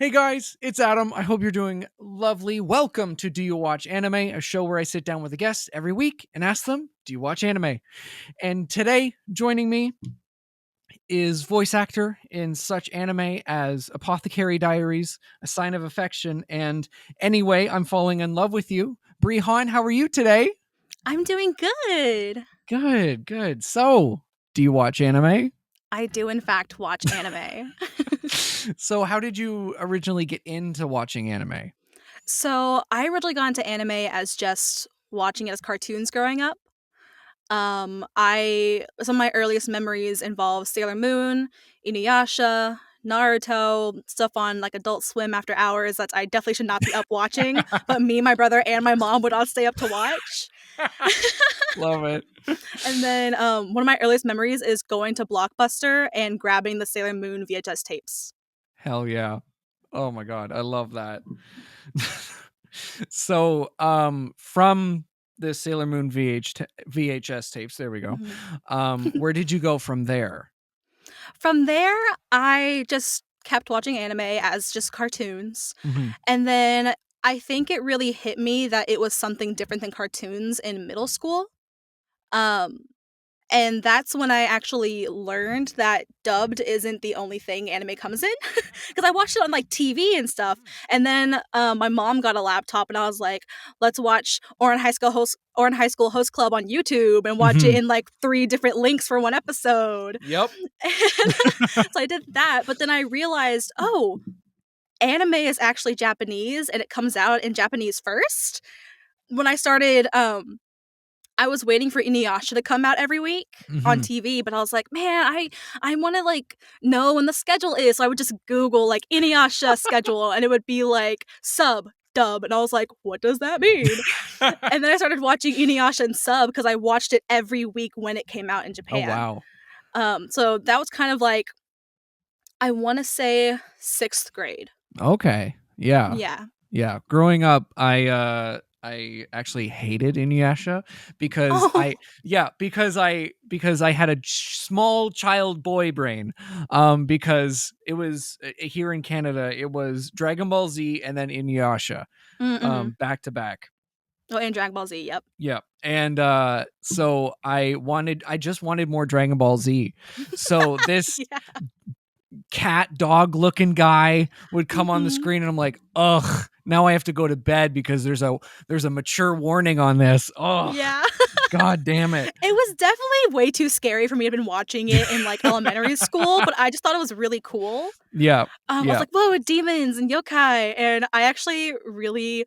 Hey guys, it's Adam. I hope you're doing lovely. Welcome to Do You Watch Anime, a show where I sit down with a guest every week and ask them, Do you watch anime? And today, joining me is voice actor in such anime as Apothecary Diaries, A Sign of Affection, and Anyway, I'm Falling in Love with You. Bree Han, how are you today? I'm doing good. Good. So, do you watch anime? I do, in fact, watch anime. So, how did you originally get into watching anime? So I originally got into anime as just watching it as cartoons growing up. I Some of my earliest memories involve Sailor Moon, Inuyasha, Naruto, stuff on like Adult Swim after hours that I definitely should not be up watching, but me, my brother, and my mom would all stay up to watch. Love it. And then one of my earliest memories is going to Blockbuster and grabbing the Sailor Moon VHS tapes. Hell yeah. Oh my god, I love that. So, from the Sailor Moon VHS tapes, there we go. Mhm. Where did you go from there? From there, I just kept watching anime as just cartoons. Mhm. And then I think it really hit me that it was something different than cartoons in middle school. Um, and that's when I actually learned that dubbed isn't the only thing anime comes in. Because I watched it on like TV and stuff. And then my mom got a laptop, and I was like, "Let's watch Oran High School Host Club on YouTube and watch it Mhm. in like 3 different links for one episode." Yep. And so I did that, but then I realized, oh, anime is actually Japanese and it comes out in Japanese first. When I started, I was waiting for Inuyasha to come out every week on Mhm. TV, but I was like, man, I want to like know when the schedule is. So I would just Google like Inuyasha schedule, and it would be like sub dub, and I was like, what does that mean? And then I started watching Inuyasha and sub because I watched it every week when it came out in Oh, Japan. wow. So that was kind of like, I want to say 6th grade. Okay. Yeah. Yeah. Yeah. Growing up, I actually hated Inuyasha because Oh, I had a small child boy brain. Because it was here in Canada, it was Dragon Ball Z and then Inuyasha, mm-mm. back to back. Oh, and Dragon Ball Z. Yep. Yeah. And so I just wanted more Dragon Ball Z. So this Yeah. cat dog looking guy would come on the Mhm. screen and I'm like, ugh, now I have to go to bed because there's a mature warning on this. Ugh. Yeah. God damn it. It was definitely way too scary for me to have been watching it in like elementary school, but I just thought it was really cool. Yeah. I was Yeah. like, whoa, demons and yokai. And I actually really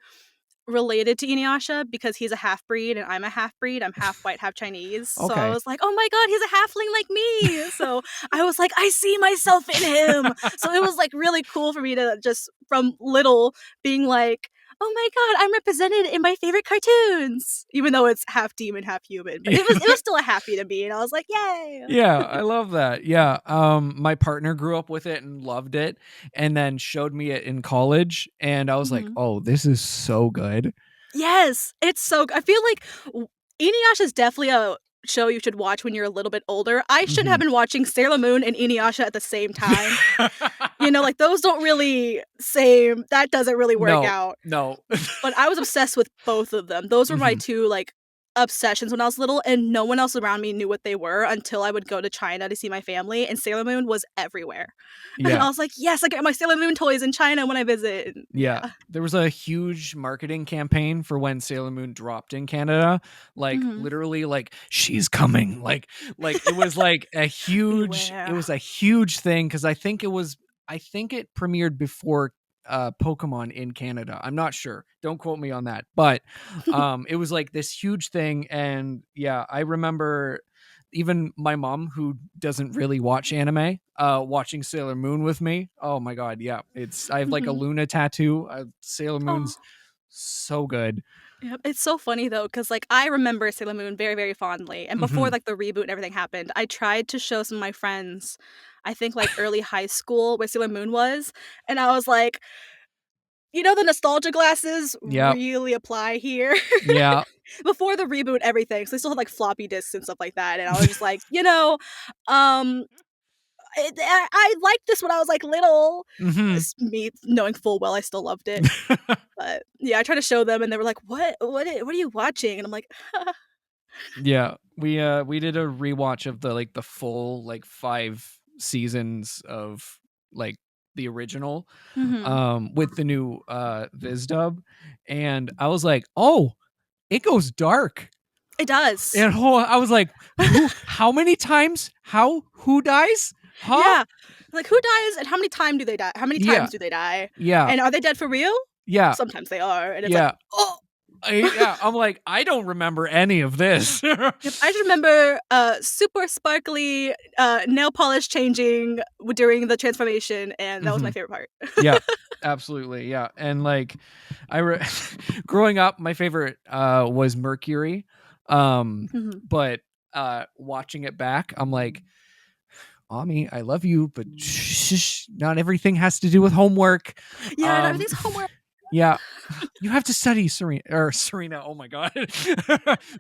related to Inuyasha because he's a half breed and I'm a half breed. I'm half white, half Chinese. So I Okay. was like, oh my God, he's a halfling like me. So I was like, I see myself in him. So it was like really cool for me to just from little being like, oh my God, I'm represented in my favorite cartoons. Even though it's half demon, half human. But it was still a happy to me. And I was like, yay. Yeah, I love that. Yeah. My partner grew up with it and loved it and then showed me it in college and I was like, Mhm. "Oh, this is so good." Yes, it's so I feel like Inuyasha is definitely a show you should watch when you're a little bit older. I shouldn't have Mhm. been watching Sailor Moon and Inuyasha at the same time. You know, like, those don't really same that doesn't really work No. out. No. But I was obsessed with both of them. Those were my Mhm. 2, like, obsessions when I was little, and no one else around me knew what they were until I would go to China to see my family, and Sailor Moon was everywhere. And Yeah. I was like, "Yes, I get my Sailor Moon toys in China when I visit." And Yeah. yeah. There was a huge marketing campaign for when Sailor Moon dropped in Canada. Like Mhm. literally like she's coming. Like it was like it Beware. was a huge thing cuz I think it premiered before Pokemon in Canada. I'm not sure. Don't quote me on that. But it was like this huge thing and yeah, I remember even my mom who doesn't really watch anime watching Sailor Moon with me. Oh my god, yeah. I have like a Mhm. Luna tattoo. Sailor Oh. Moon's so good. Yep, it's so funny though, because like, I remember Sailor Moon very, very fondly, and before, Mhm. like, the reboot and everything happened, I tried to show some of my friends, I think, like, early high school where Sailor Moon was, and I was like, "You know, the nostalgia glasses Yep. really apply here." Yeah. Before the reboot, everything, so they still had, like, floppy disks and stuff like that, and I was just like, "You know, um, I liked this when I was like little. Mhm. It's me knowing full well I still loved it. But yeah, I tried to show them and they were like, what are you watching?" And I'm like, Yeah, we did a rewatch of the full, like, 5 seasons of, like, the original, mhm. with the new, Viz dub, and I was like, "Oh, it goes dark." It does. And I was like, "Who how many times? Who dies? Huh?" Yeah. Like, who dies and how many time do they die? How many Yeah, times do they die? yeah, And are they dead for real? yeah, Sometimes they are, and it's like, yeah. "Oh." Yeah, I'm like, "I don't remember any of this." Yep, I just remember, super sparkly, nail polish changing during the transformation, and that was my Mhm. favorite part. Yeah, absolutely, yeah, and, like, I re growing up, my favorite, was Mercury, Mhm. but, watching it back, I'm like, "Ami, I love you, but shh, not everything has to do with homework." Yeah, and Um, everything's homework. yeah, "You have to study, Serena, oh my god."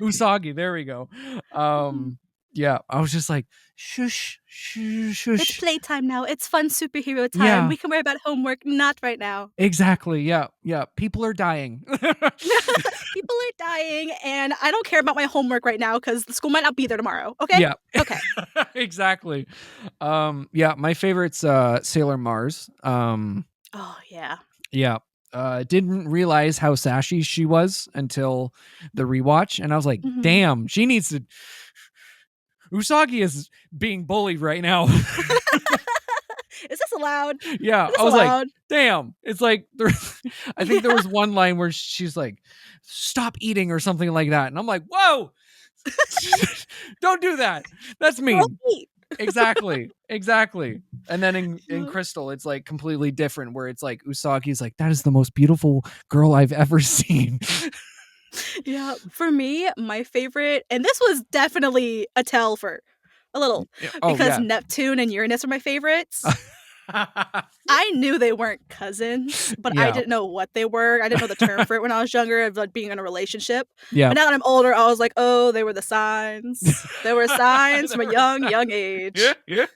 Usagi, there we go. Mhm. Yeah, I was just like, "Shush, It's shush." playtime now. It's fun superhero time. Yeah. We can worry about homework, not right now. Exactly. Yeah. Yeah. People are dying. People are dying, and I don't care about my homework right now because the school might not be there tomorrow. Okay? Yeah. Okay. Exactly. Yeah, my favorite's Sailor Mars. Oh, yeah. Yeah. Didn't realize how sassy she was until the rewatch, and I was like, Mhm. damn, she needs to Usagi is being bullied right now. Is this allowed? Yeah. Is I this was like, allowed? damn. It's like I think there Yeah. was one line where she's like, stop eating or something like that. And I'm like, whoa, don't do that. That's Girl mean. eat. Exactly. Exactly. And then in Yep. Crystal, it's like completely different where it's like Usagi's like, that is the most beautiful girl I've ever seen. Yeah, for me, my favorite, and this was definitely a tell for a little, Yeah. Oh because yeah. Neptune and Uranus are my favorites. I knew they weren't cousins, but I Yeah. didn't know what they were. I didn't know the term for it when I was younger of, like, being in a relationship. Yeah. But now that I'm older, I was like, "Oh, they were the signs. There were signs from a There was young, young yeah, age." yeah.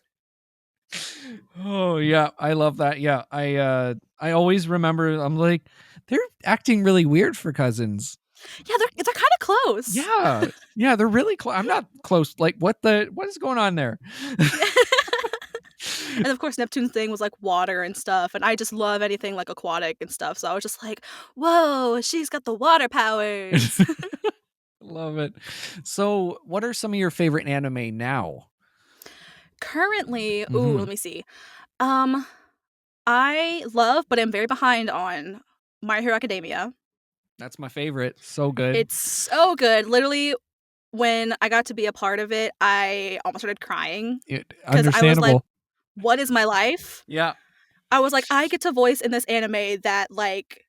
Oh yeah, I love that. Yeah. I always remember I'm like, they're acting really weird for cousins. Yeah, they're kinda close. Yeah. Yeah, they're really close. I'm not close. Like what is going on there? And of course, Neptune's thing was like water and stuff, and I just love anything like aquatic and stuff. So I was just like, "Whoa, she's got the water powers." Love it. So, what are some of your favorite anime now? Currently, ooh, let Mhm. me see. Um, I love, but I'm very behind on My Hero Academia. That's my favorite. So good. It's so good. Literally, when I got to be a part of it, I almost started crying because I was like, Understandable. "What is my life?" Yeah. I was like, "I get to voice in this anime that like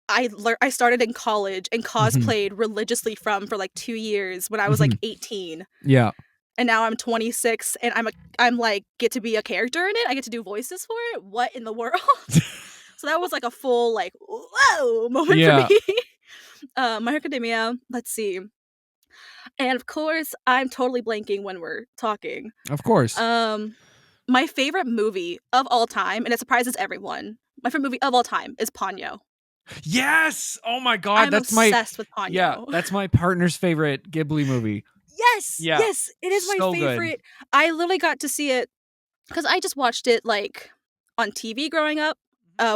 I started in college and Mhm. cosplayed religiously from for, like, 2 years when I was, like, Mhm. 18, Yeah. and now I'm 26 and I'm, like, get to be a character in it, I get to do voices for it, what in the world? So that was, like, a full, like, "Whoa!" moment for me. Yeah. My Hero Academia, let's see, and of course, I'm totally blanking when we're talking. Of course. Um, my favorite movie of all time, and it surprises everyone, my favorite movie of all time is Ponyo. Yes! Oh my god, I'm obsessed with Ponyo. that's my partner's favorite Ghibli movie. Yes, Yeah. yes, it is my So good. favorite. I literally got to see it because I just watched it, like, on TV growing up,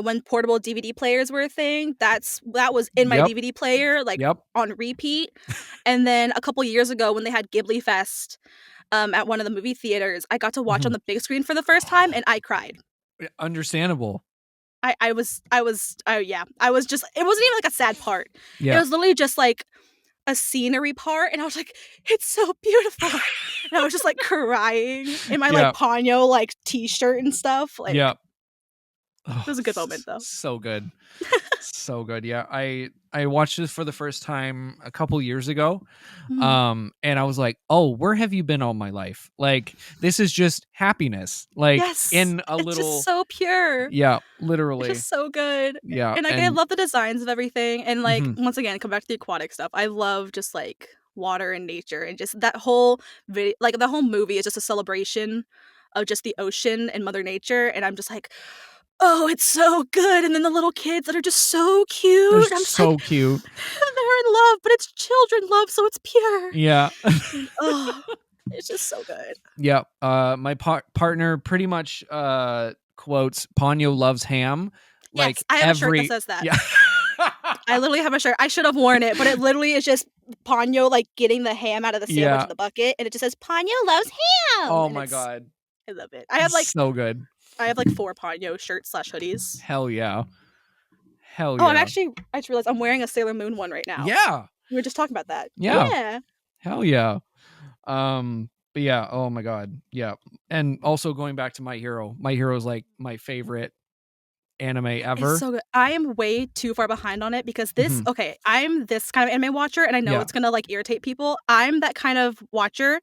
when portable DVD players were a thing. That was in my Yep. DVD player, like, Yep. on repeat, and then a couple years ago when they had Ghibli Fest, at one of the movie theaters, I got to watch on Mhm. the big screen for the first time, and I cried. Understandable. Yeah, I was just it wasn't even, like, a sad part. It Yeah. was literally just, like, a scenery part, and I was like, "It's so beautiful." And I was just, like, crying in my, like, Yeah. Ponyo, like, t-shirt and stuff, like, Yeah. it Oh, was a good moment, though. so good. So good. Yeah. I watched this for the first time a couple years ago. Mhm. And I was like, "Oh, where have you been all my life? Like this is just happiness." Like Yes! in a It's just little so pure. yeah, It's literally. just so good, Yeah, and, like, I and love the designs of everything, and, like, mhm. once again, come back to the aquatic stuff, I love just, like, water and nature, and just that whole the whole movie is just a celebration of just the ocean and Mother Nature, and I'm just like, oh, it's so good. And then the little kids that are just so cute. They're I'm just so like, cute. they're in love, but it's children love, so it's pure. Yeah. And oh, it's just so good. Yeah. My partner pretty much quotes Ponyo loves ham. Like Yes, I have a shirt that says that. Yeah. I literally have a shirt. I should have worn it, but it literally is just Ponyo like getting the ham out of the sandwich in the bucket, and it just says Ponyo loves ham. Oh and my god. I love it. I have like so good. I have like 4 Ponyo shirts / hoodies. Hell yeah. Hell Oh, yeah. I just realized I'm wearing a Sailor Moon one right now. Yeah. We were just talking about that. Yeah. Yeah. Hell yeah. But yeah, oh my god. Yeah. And also going back to My Hero. My Hero is like my favorite anime ever. It's so good. I am way too far behind on it because this okay, I'm this kind of anime watcher, and I know it's gonna like irritate people. I'm that kind of watcher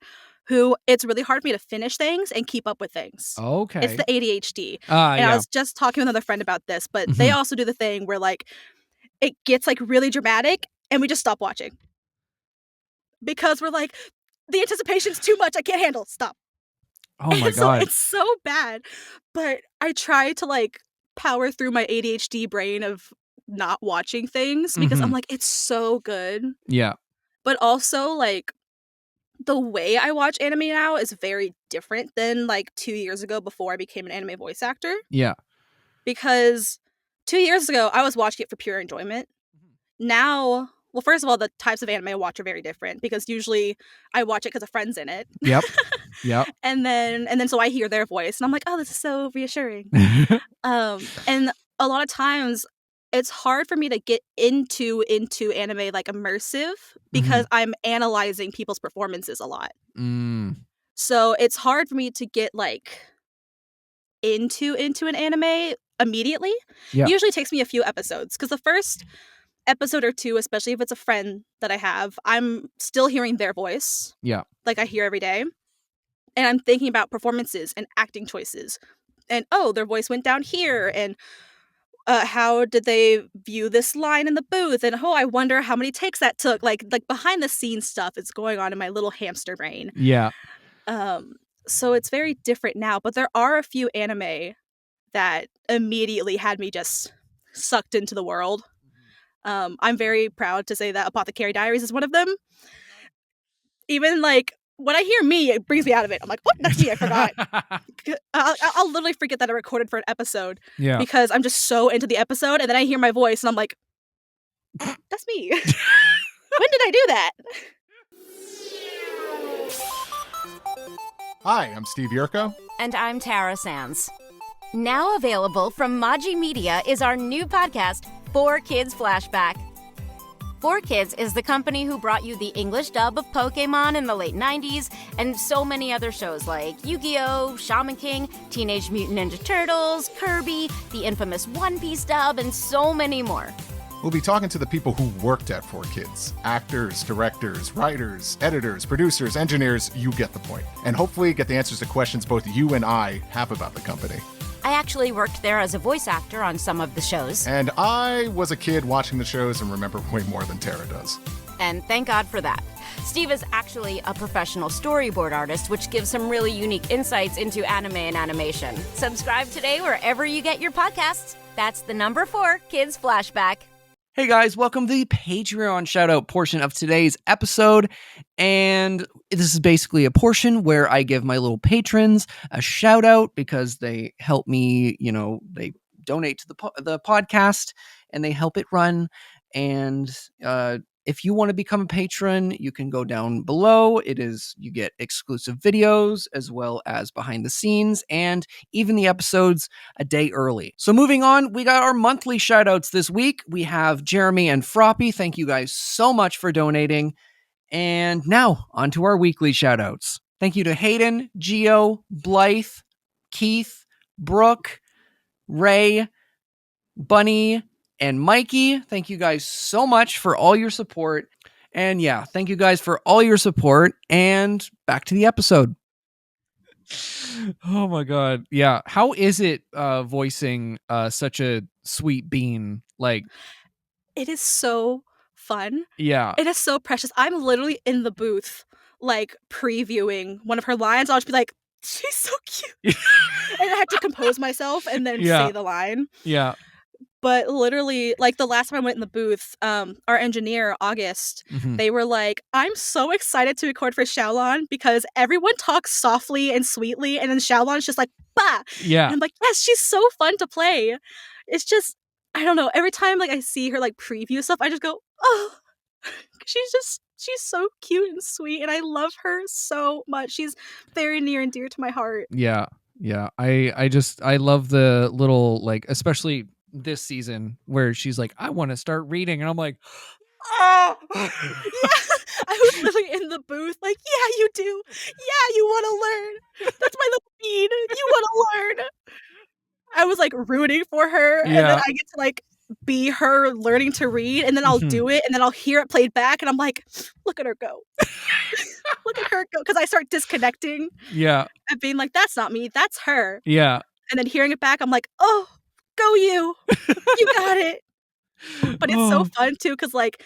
who it's really hard for me to finish things and keep up with things. Okay. It's the ADHD. And I was just talking with another friend about this, but they also do the thing where like it gets like really dramatic and we just stop watching. Because we're like, the anticipation's too much. I can't handle. Stop. Oh my And so god. it's so bad. But I try to like power through my ADHD brain of not watching things because I'm like, it's so good. Yeah. But also like the way I watch anime now is very different than like 2 years ago before I became an anime voice actor. Yeah. Because 2 years ago I was watching it for pure enjoyment. Now, well, first of all, the types of anime I watch are very different because usually I watch it because a friend's in it. Yep. Yep. and then so I hear their voice and I'm like, oh, this is so reassuring. And a lot of times it's hard for me to get into anime like immersive because I'm analyzing people's performances a lot. So it's hard for me to get like into an anime immediately. Yeah. It usually takes me a few episodes because the first episode or 2, especially if it's a friend that I have, I'm still hearing their voice. Yeah. Like I hear every day. And I'm thinking about performances and acting choices. And oh, their voice went down here. And how did they view this line in the booth? And oh, I wonder how many takes that took. Like behind the scenes stuff is going on in my little hamster brain. Yeah. So it's very different now. But there are a few anime that immediately had me just sucked into the world. I'm very proud to say that Apothecary Diaries is one of them. Even like when I hear me, it brings me out of it. I'm like, what? That's me. I forgot. I'll literally forget that I recorded for an episode. Yeah. Because I'm just so into the episode, and then I hear my voice, and I'm like, that's me. When did I do that? Hi, I'm Steve Yurko. And I'm Tara Sands. Now available from Maji Media is our new podcast, 4 Kids Flashback. 4 Kids is the company who brought you the English dub of Pokemon in the late 90s and so many other shows like Yu-Gi-Oh!, Shaman King, Teenage Mutant Ninja Turtles, Kirby, the infamous One Piece dub, and so many more. We'll be talking to the people who worked at 4 Kids. Actors, directors, writers, editors, producers, engineers, you get the point. And hopefully get the answers to questions both you and I have about the company. I actually worked there as a voice actor on some of the shows. And I was a kid watching the shows and remember way more than Tara does. And thank God for that. Steve is actually a professional storyboard artist, which gives some really unique insights into anime and animation. Subscribe today wherever you get your podcasts. That's the number 4 Kids Flashback. Hey guys, welcome to the Patreon shoutout portion of today's episode. And this is basically a portion where I give my little patrons a shout out because they help me, they donate to the podcast and they help it run. And if you want to become a patron, you can go down below. You get exclusive videos as well as behind the scenes and even the episodes a day early. So moving on, we got our monthly shoutouts this week. We have Jeremy and Froppy. Thank you guys so much for donating. And now on to our weekly shoutouts. Thank you to Hayden, Gio, Blythe, Keith, Brooke, Ray, Bunny, and Mikey. Thank you guys so much for all your support. And yeah, thank you guys for all your support. And back to the episode. Oh my god. Yeah. How is it voicing such a sweet bean? Like, it is so fun. Yeah. It is so precious. I'm literally in the booth, like previewing one of her lines. I'll just be like, she's so cute. And I had to compose myself and then Yeah. say the line. Yeah. But literally, like the last time I went in the booth, our engineer, August, Mhm. they were like, I'm so excited to record for Xiaolan because everyone talks softly and sweetly, and then Xiaolan's just like, bah! Yeah. And I'm like, yes, she's so fun to play. It's just, I don't know, every time like I see her like preview stuff, I just go, oh, she's so cute and sweet, and I love her so much. She's very near and dear to my heart. Yeah. Yeah. I love the little, like, especially this season where she's like, I want to start reading. And I'm like, oh, Yeah, I was literally in the booth like, yeah, you do. Yeah, you want to learn. That's my little bean. You want to learn. I was like rooting for her, and then Yeah. I get to like be her learning to read, and then I'll Mhm. do it, and then I'll hear it played back, and I'm like, look at her go. Look at her go. Because I start disconnecting Yeah. and being like, that's not me, that's her. Yeah. And then hearing it back, I'm like, oh, go you. You got it. But it's so Oh. fun too, because like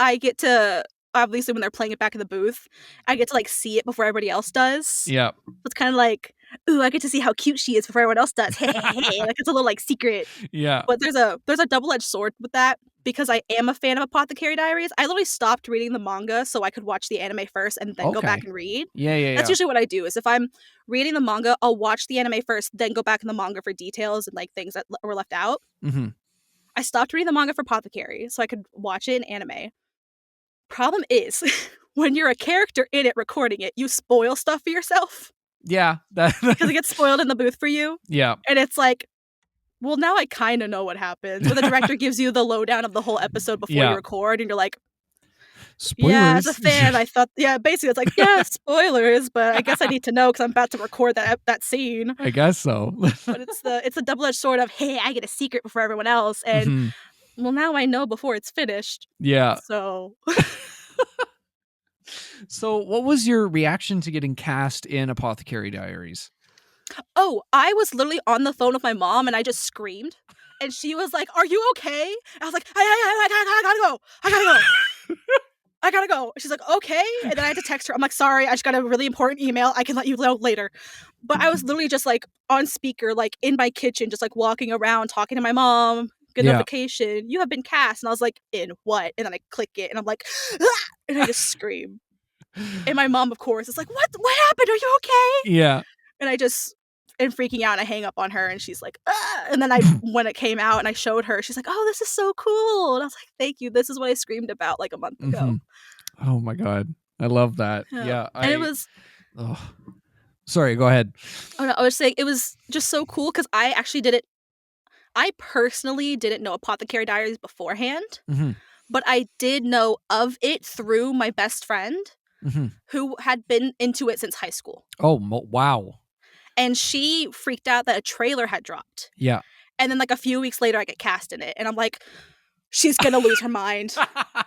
I get to, obviously when they're playing it back in the booth, I get to like see it before everybody else does. Yeah. It's kind of like, ooh, I get to see how cute she is before everyone else does. Hey, like it's a little like secret. Yeah. But there's a double-edged sword with that because I am a fan of Apothecary Diaries. I literally stopped reading the manga so I could watch the anime first and then go back Okay. and read. Yeah. Yeah. That's Yeah. usually what I do. Is if I'm reading the manga, I'll watch the anime first, then go back in the manga for details and like things that were left out. Mhm. I stopped reading the manga for Apothecary so I could watch it in anime. Problem is, when you're a character in it recording it, you spoil stuff for yourself Yeah. because it gets spoiled in the booth for you. Yeah. And it's like, well, now I kind of know what happens. Or the director gives you the lowdown of the whole episode before Yeah. you record, and you're like, Spoilers. yeah, as a fan, I thought, yeah, basically it's like, yeah, spoilers, but I guess I need to know because I'm about to record that scene. I guess so. But it's a double-edged sword of, hey, I get a secret before everyone else, and Mhm. well, now I know before it's finished. Yeah. So So, what was your reaction to getting cast in Apothecary Diaries? oh, I was literally on the phone with my mom and I just screamed. And she was like, are you okay? I was like, I gotta go. I gotta go. I gotta go. She's like, okay. And then I had to text her. I'm like, sorry, I just got a really important email. I can let you know later. But I was literally just like on speaker, like in my kitchen, just like walking around, talking to my mom. Good Yeah. notification. You have been cast. And I was like, in what? And then I click it and I'm like, ah! And I just scream. And my mom, of course, is like, what happened? Are you okay? Yeah. And I just am freaking out and I hang up on her and she's like, ah! And then when it came out and I showed her, she's like, oh, this is so cool. And I was like, thank you. This is what I screamed about like a month ago. Mhm. Oh my God. I love that. Yeah. And it was, Oh. Sorry, go ahead. oh no, I was saying it was just so cool because I actually I personally didn't know Apothecary Diaries beforehand, Mhm. but I did know of it through my best friend Mhm. who had been into it since high school. Oh, wow. And she freaked out that a trailer had dropped. Yeah. And then like a few weeks later, I get cast in it. And I'm like, she's going to lose her mind.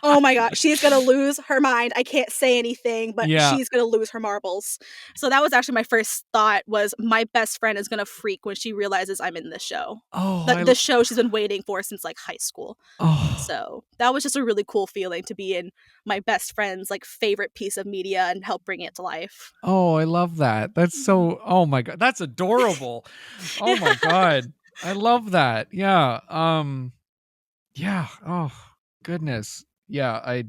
Oh my God, she's going to lose her mind. I can't say anything, but Yeah. she's going to lose her marbles. So that was actually my first thought was my best friend is going to freak when she realizes I'm in this show. Oh, The show she's been waiting for since like high school. oh. So that was just a really cool feeling to be in my best friend's like favorite piece of media and help bring it to life. Oh, I love that. That's so, oh my God. That's adorable. Oh my God. I love that. Yeah. Yeah. Oh, goodness. Yeah,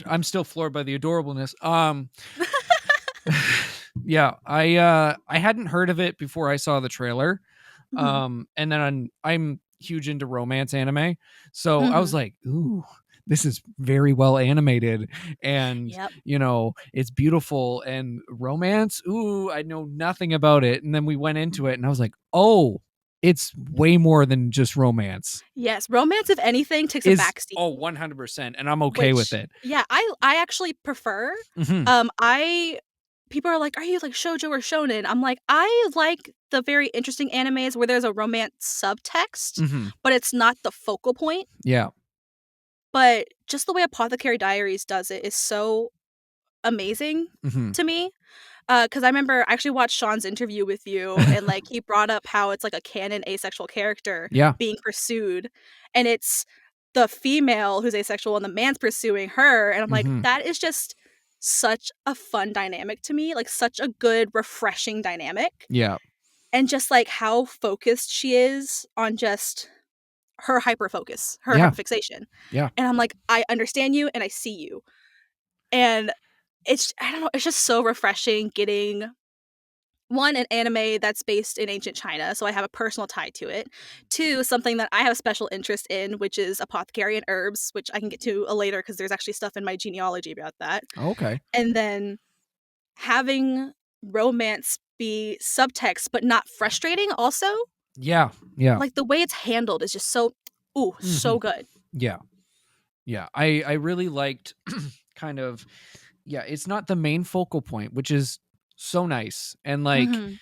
I'm still floored by the adorableness. Yeah, I hadn't heard of it before I saw the trailer. Mhm. And then I'm huge into romance anime. So I was like, ooh, this is very well animated and Yep. it's beautiful and romance. Ooh, I know nothing about it. And then we went into it and I was like, oh, it's way more than just romance. Yes, romance, if anything, takes a backseat. Oh, 100%. And I'm okay with it. Yeah, I actually prefer. Mhm. People are like, are you like shoujo or shonen? I'm like, I like the very interesting animes where there's a romance subtext, Mhm. but it's not the focal point. Yeah. But just the way Apothecary Diaries does it is so amazing Mhm. to me. Because I remember I actually watched Sean's interview with you, and like he brought up how it's like a canon asexual character Yeah. being pursued, and it's the female who's asexual and the man's pursuing her, and I'm like, Mhm. that is just such a fun dynamic to me, like such a good, refreshing dynamic. Yeah. And just like how focused she is on just her hyper focus, her Yeah. hyperfixation. Yeah. And I'm like, I understand you and I see you. And it's, I don't know, it's just so refreshing getting one, an anime that's based in ancient China, so I have a personal tie to it. Two, something that I have a special interest in, which is apothecary and herbs, which I can get to later because there's actually stuff in my genealogy about that. Okay. And then having romance be subtext but not frustrating also. Yeah. Yeah. Like the way it's handled is just so so good. Yeah. Yeah. I really liked kind of, yeah, it's not the main focal point, which is so nice. And like Mhm.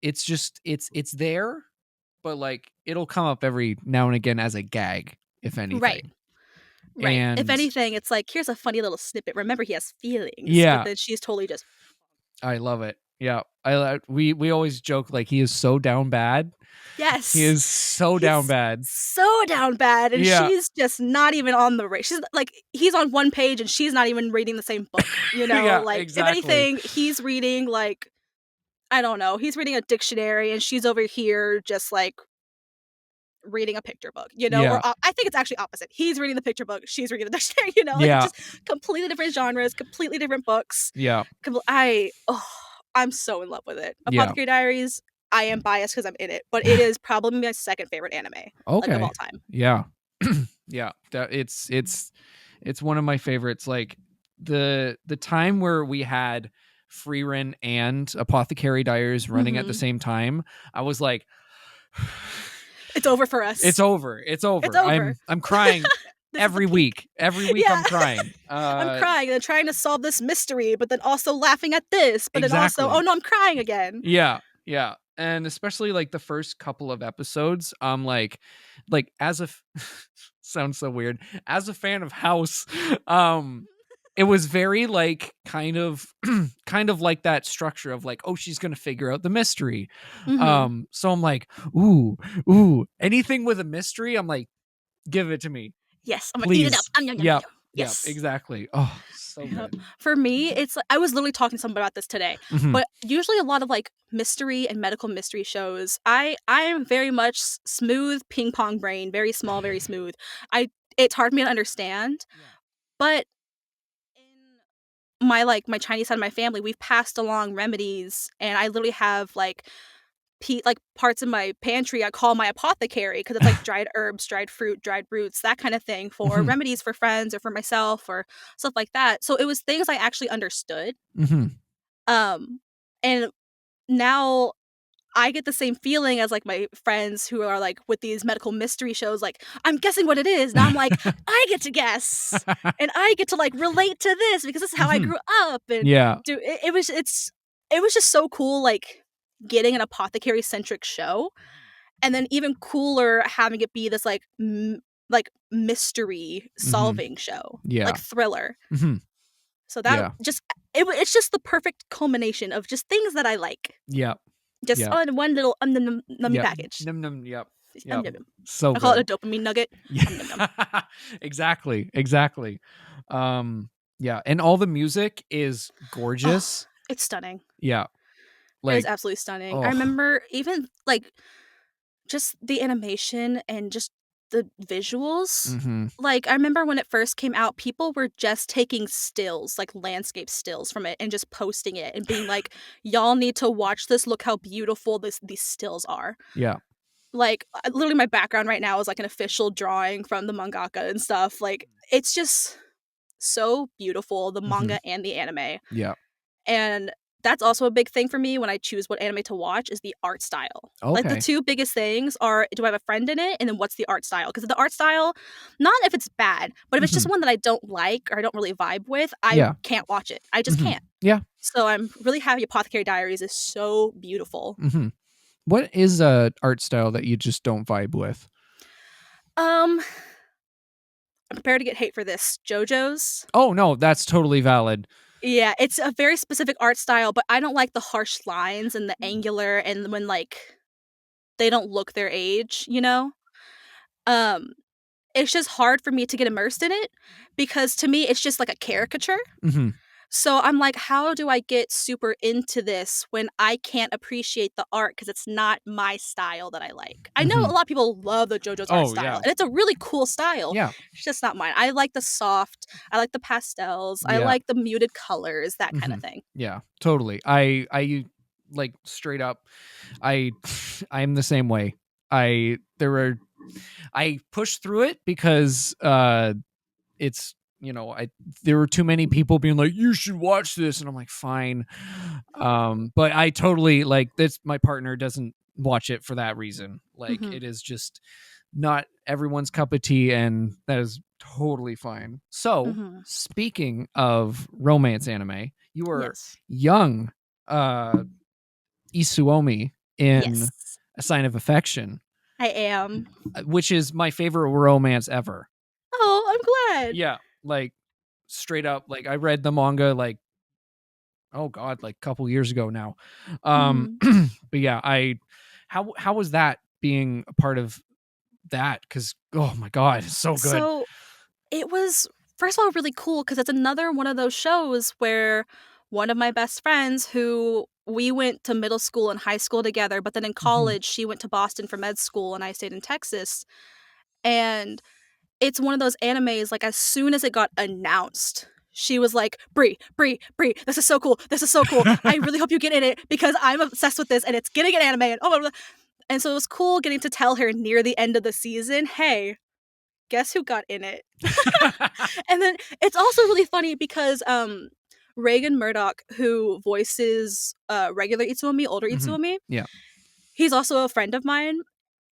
it's just it's there, but like it'll come up every now and again as a gag, if anything. Right. Right. And If anything, it's like, here's a funny little snippet. Remember, he has feelings. Yeah. But then she's totally just. I love it. Yeah. We always joke like he is so down bad. Yes. He is so down bad. So down bad. And Yeah. she's just not even on the rate. She's like, he's on one page and she's not even reading the same book. You know, Yeah, like exactly. if anything, he's reading like, I don't know, he's reading a dictionary and she's over here just like reading a picture book, you know, Yeah. or I think it's actually opposite. He's reading the picture book, she's reading the dictionary, you know, like Yeah. just completely different genres, completely different books. Yeah. I'm so in love with it. Yeah. Apothecary Diaries, I am biased because I'm in it, but it is probably my second favorite anime, like Okay. of all time. Yeah. Yeah. It's one of my favorites. Like the time where we had Freerin and Apothecary Diaries running at the same time, I was like, It's over for us. it's over. It's over. It's over. I'm crying every week. Every week Yeah. I'm crying. I'm crying and trying to solve this mystery, but then also laughing at this, but then Exactly. also, oh no, I'm crying again. Yeah. Yeah. And especially like the first couple of episodes, like as a sounds so weird. As a fan of House, it was very like kind of like that structure of like, oh, she's gonna figure out the mystery. Mhm. So I'm like, ooh, anything with a mystery, I'm like, give it to me. Yes, I'm gonna eat it up. Please. Yum, yum, Yep. yum. Yes. Yep, exactly. Oh, so Yep. good. For me, it's like, I was literally talking to someone about this today, Mhm. but usually a lot of like mystery and medical mystery shows, I am very much smooth ping pong brain, very small, very smooth. It's hard for me to understand, but in my Chinese side of my family, we've passed along remedies, and I literally have like parts in my pantry I call my apothecary because it's like dried herbs, dried fruit, dried roots, that kind of thing for Mhm. remedies for friends or for myself or stuff like that. So it was things I actually understood. Mhm. And now I get the same feeling as like my friends who are like with these medical mystery shows, like, I'm guessing what it is. Now I'm like, I get to guess and I get to like relate to this because this is how I Mhm. grew up. And Yeah. it was just so cool, like getting an apothecary centric show. And then even cooler having it be this like mystery solving show, Yeah. like thriller. Mhm. So that Yeah. just it's just the perfect culmination of just things that I like. Yeah. Just Yeah. on one little nummy Yep. package. Num num. Yep. Num, Yep. num, num. So I call good. it a dopamine nugget. Yeah. Num, num, num. Exactly. Yeah, and all the music is gorgeous. It's stunning. Yeah. It is Like, absolutely stunning. I oh. remember even like just the animation and just the visuals. Mhm. Like, I remember when it first came out, people were just taking stills, like landscape stills from it and just posting it and being like, y'all need to watch this. Look how beautiful these stills are. Yeah. Like, literally my background right now is like an official drawing from the mangaka and stuff. Like, it's just so beautiful, the manga and the anime. Yeah. And that's also a big thing for me when I choose what anime to watch is the art style. Like the Okay. two biggest things are, do I have a friend in it? And then what's the art style? Because the art style, not if it's bad, but if it's just one that I don't like or I don't really vibe with, I Yeah. can't watch it. I just can't. Yeah. So I'm really happy Apothecary Diaries is so beautiful. What is a art style that you just don't vibe with? I'm prepared to get hate for this. JoJo's. Oh no, that's totally valid. Yeah, it's a very specific art style, but I don't like the harsh lines and the angular and when like they don't look their age, you know? It's just hard for me to get immersed in it because to me it's just like a caricature. Mhm. So I'm like, how do I get super into this when I can't appreciate the art because it's not my style that I like? I know a lot of people love the JoJo's art style, and it's a really cool style. Yeah. It's just not mine. I like the soft, I like the pastels, I Yeah. like the muted colors, that kind of thing. Yeah, totally. I like straight up. I'm the same way. I pushed through it because it's there were too many people being like, you should watch this, and I'm like, fine. But I totally like this. My partner doesn't watch it for that reason. Like it is just not everyone's cup of tea, and that is totally fine. So speaking of romance anime, you were young Isuomi in A Sign of Affection. I am. Which is my favorite romance ever. Oh, I'm glad. Yeah, like straight up, like I read the manga like, oh god, like a couple years ago now. But yeah, how was that being a part of that? Because oh my god, it's so good. So it was, first of all, really cool because it's another one of those shows where one of my best friends who we went to middle school and high school together, but then in college she went to Boston for med school and I stayed in Texas. And it's one of those animes, like as soon as it got announced, she was like, Bree, this is so cool. This is so cool. I really hope you get in it because I'm obsessed with this and it's gonna get anime and oh blah, blah. And so it was cool getting to tell her near the end of the season, hey, guess who got in it? And then it's also really funny because Reagan Murdoch, who voices regular Itsuomi, older Itsuomi, he's also a friend of mine.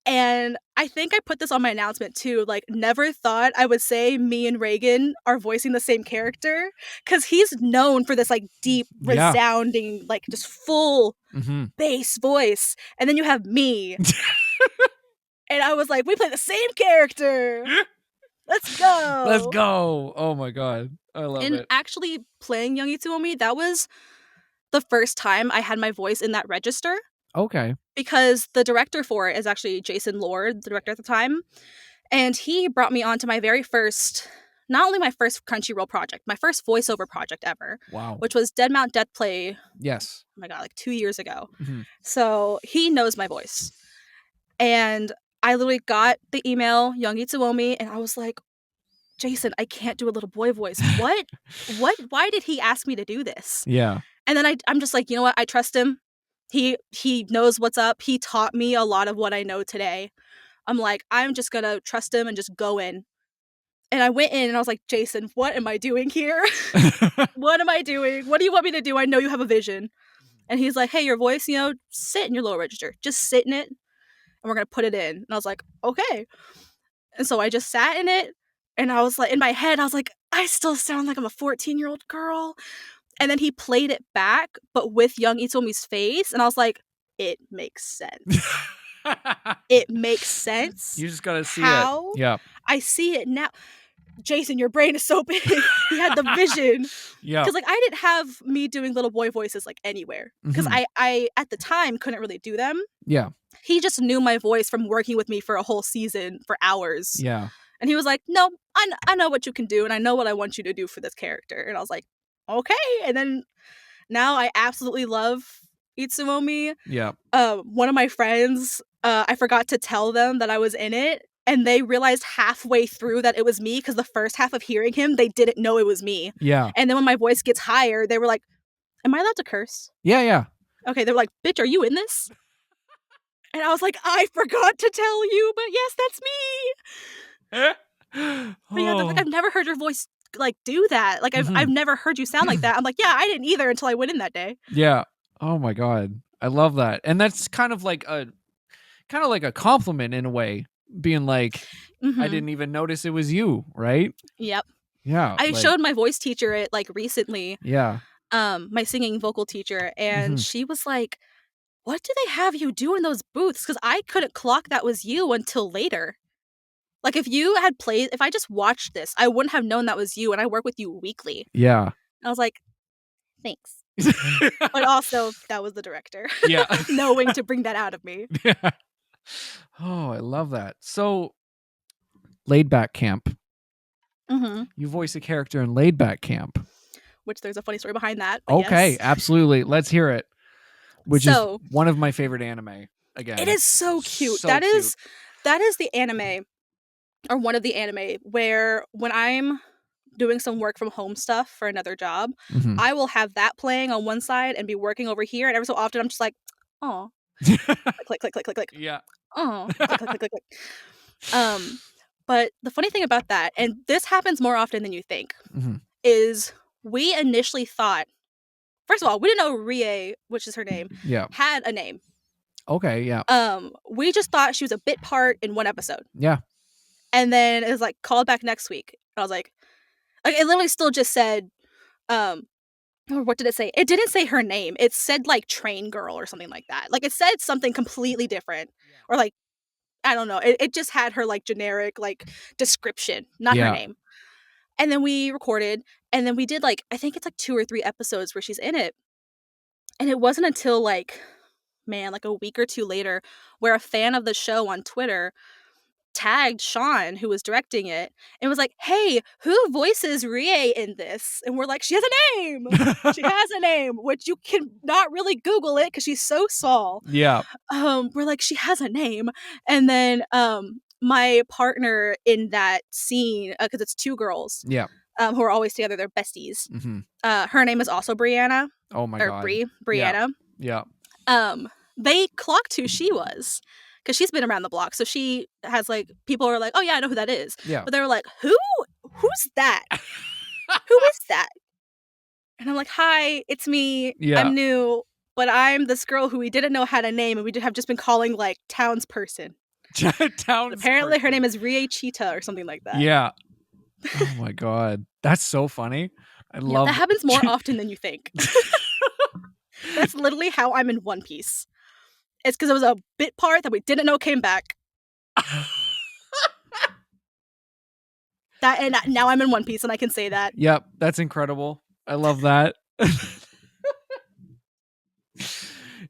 And I think I put this on my announcement too, like never thought I would say me and Reagan are voicing the same character because he's known for this like deep, resounding, like just full bass voice. And then you have me. And I was like, we play the same character. Let's go. Let's go. Oh my god. I love it. And actually playing Young Itsuomi, that was the first time I had my voice in that register. Okay. Because the director for it is actually Jason Lord, the director at the time. And he brought me on to my very first, not only my first Crunchyroll project, my first voiceover project ever. Wow. Which was Dead Mount Death Play. Yes. Oh my god, like 2 years ago. So he knows my voice. And I literally got the email, Young Itsuomi, and I was like, Jason, I can't do a little boy voice. What? Why did he ask me to do this? Yeah. And then I'm just like, you know what? I trust him. He knows what's up. He taught me a lot of what I know today. I'm like, I'm just gonna trust him and just go in. And I went in and I was like, Jason, what am I doing here? What am I doing? What do you want me to do? I know you have a vision. And he's like, hey, your voice, sit in your little register. Just sit in it and we're gonna put it in. And I was like, okay. And so I just sat in it and I was like, in my head, I was like, I still sound like I'm a 14-year-old girl. And then he played it back, but with Young Itsuomi's face. And I was like, it makes sense. It makes sense. You just gotta see it. Yeah. I see it now. Jason, your brain is so big. He had the vision. Yeah. Because I didn't have me doing little boy voices like anywhere. Because I at the time couldn't really do them. Yeah. He just knew my voice from working with me for a whole season for hours. Yeah. And he was like, no, I know what you can do and I know what I want you to do for this character. And I was like, okay. And then now I absolutely love Itsuomi. Yeah. One of my friends, I forgot to tell them that I was in it. And they realized halfway through that it was me because the first half of hearing him, they didn't know it was me. Yeah. And then when my voice gets higher, they were like, am I allowed to curse? Yeah, yeah. Okay, they're like, bitch, are you in this? And I was like, I forgot to tell you, but yes, that's me. But yeah, they're like, I've never heard your voice like do that. Like I've never heard you sound like that. I'm like, yeah, I didn't either until I went in that day. Yeah. Oh my god. I love that. And that's kind of like a compliment in a way, being like, I didn't even notice it was you, right? Yep. Yeah. I showed my voice teacher it like recently. Yeah. My singing vocal teacher, and she was like, what do they have you do in those booths? Because I couldn't clock that was you until later. Like if I just watched this, I wouldn't have known that was you, and I work with you weekly. Yeah. And I was like, thanks. But also, that was the director. Yeah. Knowing to bring that out of me. Yeah. Oh, I love that. So, Laid Back Camp. You voice a character in Laid Back Camp. which there's a funny story behind that. But Okay, yes. absolutely. Let's hear it. Which is So- one of my favorite anime. Again, It is so cute. So That cute. is the anime, or one of the anime, where when I'm doing some work from home stuff for another job, Mhm. I will have that playing on one side and be working over here, and every so often I'm just like, oh, click, click, click, click, click, click. Yeah. Oh, click, click, click, click, click. But the funny thing about that, and this happens more often than you think, Mhm. is we initially thought, first of all, we didn't know Rie, which is her name, Yeah. had a name. Okay, yeah. We just thought she was a bit part in one episode. Yeah. And then it was like, called back next week. I was like, it literally still just said, or what did it say? It didn't say her name. It said like train girl or something like that. Like it said something completely different. Or like, I don't know. It just had her like generic like description, not her Yeah. name. And then we recorded, and then we did like, I think it's like 2 or 3 episodes where she's in it. And it wasn't until like a week or 2 later, where a fan of the show on Twitter tagged Sean, who was directing it, and was like, hey, who voices Rie in this? And we're like, she has a name! She has a name, which you can not really Google it because she's so small. Yeah. We're like, she has a name. And then my partner in that scene, because it's 2 girls, Yeah. who are always together, they're besties. Mhm. Her name is also Brianna. Oh my Or god. Brianna. Yeah. They clocked who she was because she's been around the block. So she has like, people are like, oh yeah, I know who that is. Yeah. But they were like, who's that? Who is that? And I'm like, hi, it's me. Yeah. I'm new, but I'm this girl who we didn't know had a name, and we have just been calling like townsperson. Apparently her name is Rie Cheetah or something like that. Yeah. Oh my god. That's so funny. I love that happens more often than you think. That's literally how I'm in One Piece. It's because it was a bit part that we didn't know came back. And now I'm in One Piece and I can say that. Yep, that's incredible. I love that.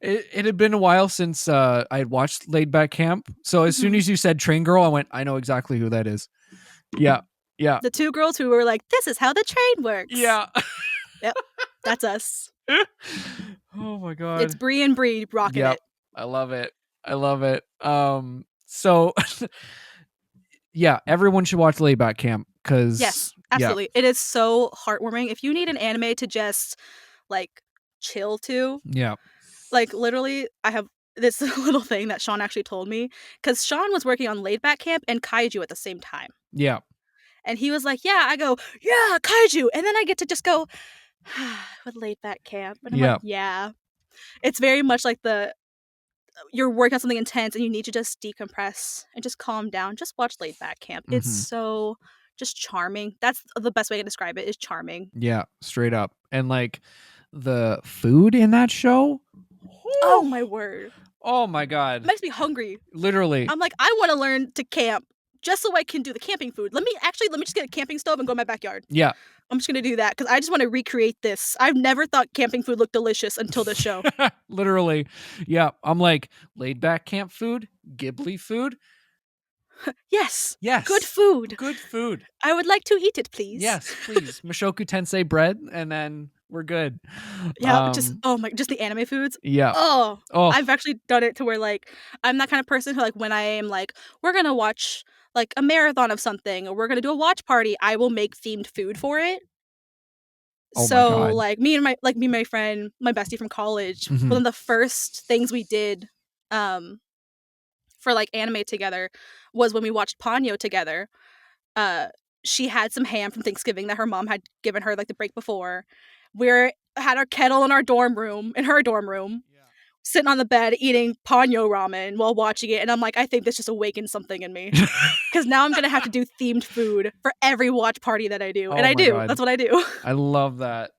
It had been a while since I had watched Laid Back Camp. So as soon as you said Train Girl, I went, I know exactly who that is. Yeah. Yeah. The 2 girls who were like, this is how the train works. Yeah. Yep. That's us. Oh my god. It's Bree and Bree rocking it. I love it. I love it. So yeah, everyone should watch Laid Back Camp because yes, absolutely. It is so heartwarming. If you need an anime to just like chill to, like literally, I have this little thing that Sean actually told me, because Sean was working on Laid Back Camp and Kaiju at the same time. Yeah. And he was like, yeah, I go, yeah, Kaiju. And then I get to just go with Laid Back Camp. And I'm like, yeah. It's very much like you're working on something intense and you need to just decompress and just calm down. Just watch Laid Back Camp. It's so just charming. That's the best way I can describe it, is charming. Yeah, straight up. And like the food in that show. Oh my word. Oh my god. It makes me hungry. Literally. I'm like, I want to learn to camp just so I can do the camping food. Let me just get a camping stove and go in my backyard. Yeah. I'm just going to do that because I just want to recreate this. I've never thought camping food looked delicious until this show. Literally. Yeah. I'm like, Laid Back Camp food, Ghibli food. Yes. Yes. Good food. Good food. I would like to eat it, please. Yes, please. Mushoku Tensei bread, and then we're good. Yeah, just the anime foods. Yeah. Oh, I've actually done it to where like I'm that kind of person who like when I am like, we're gonna watch like a marathon of something or we're gonna do a watch party, I will make themed food for it. Oh so my God. like me and my friend, my bestie from college, one of the first things we did for like anime together was when we watched Ponyo together. She had some ham from Thanksgiving that her mom had given her like the break before. We had our kettle in her dorm room, sitting on the bed eating Ponyo ramen while watching it, and I'm like, I think this just awakened something in me because now I'm gonna have to do themed food for every watch party that I do, and I do. God. That's what I do. I love that.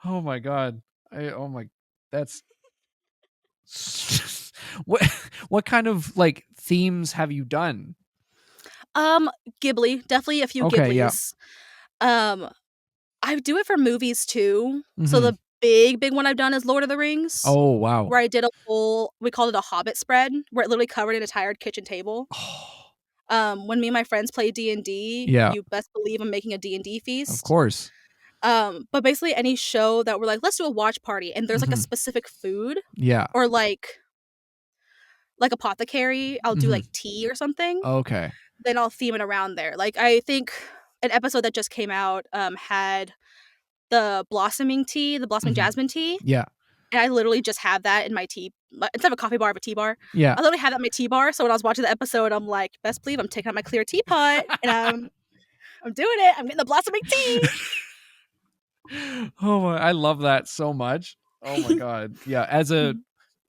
Oh my god. That's what kind of like themes have you done? Ghibli, definitely a few Ghiblis. Yeah. I do it for movies too. So the big one I've done is Lord of the Rings. Oh wow. Where I did we called it a Hobbit spread, where it literally covered an entire kitchen table. When me and my friends play D&D, Yeah. you best believe I'm making a D&D feast. Of course. But basically any show that we're like, let's do a watch party, and there's like a Mhm. specific food Yeah. or like Apothecary, I'll do Mhm. like tea or something. Okay. Then I'll theme it around there. Like I think an episode that just came out had the blossoming Mhm. jasmine tea. Yeah. And I literally just have that in my tea. Instead of a coffee bar, I have a tea bar. Yeah. I literally have that in my tea bar. So when I was watching the episode, I'm like, best believe I'm taking out my clear teapot and I'm doing it. I'm getting the blossoming tea. Oh my, I love that so much. Oh my god. Yeah, as a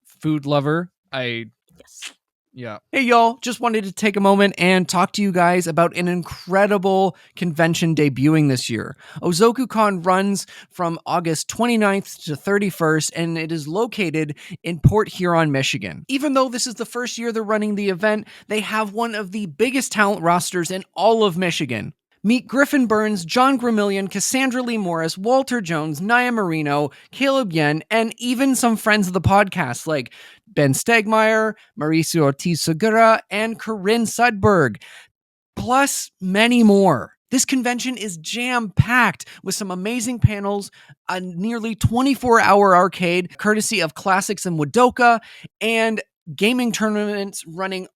food lover, Yes. yeah. Hey y'all, just wanted to take a moment and talk to you guys about an incredible convention debuting this year. OzokuCon runs from August 29th to 31st, and it is located in Port Huron, Michigan. Even though this is the first year they're running the event, they have one of the biggest talent rosters in all of Michigan. Meet Griffin Burns, John Gramillion, Cassandra Lee Morris, Walter Jones, Naya Marino, Caleb Yen, and even some friends of the podcast like Ben Stegmeyer, Mauricio Ortiz Segura, and Corinne Sudberg, plus many more. This convention is jam-packed with some amazing panels, a nearly 24-hour arcade, courtesy of Classics and Wadoka, and gaming tournaments running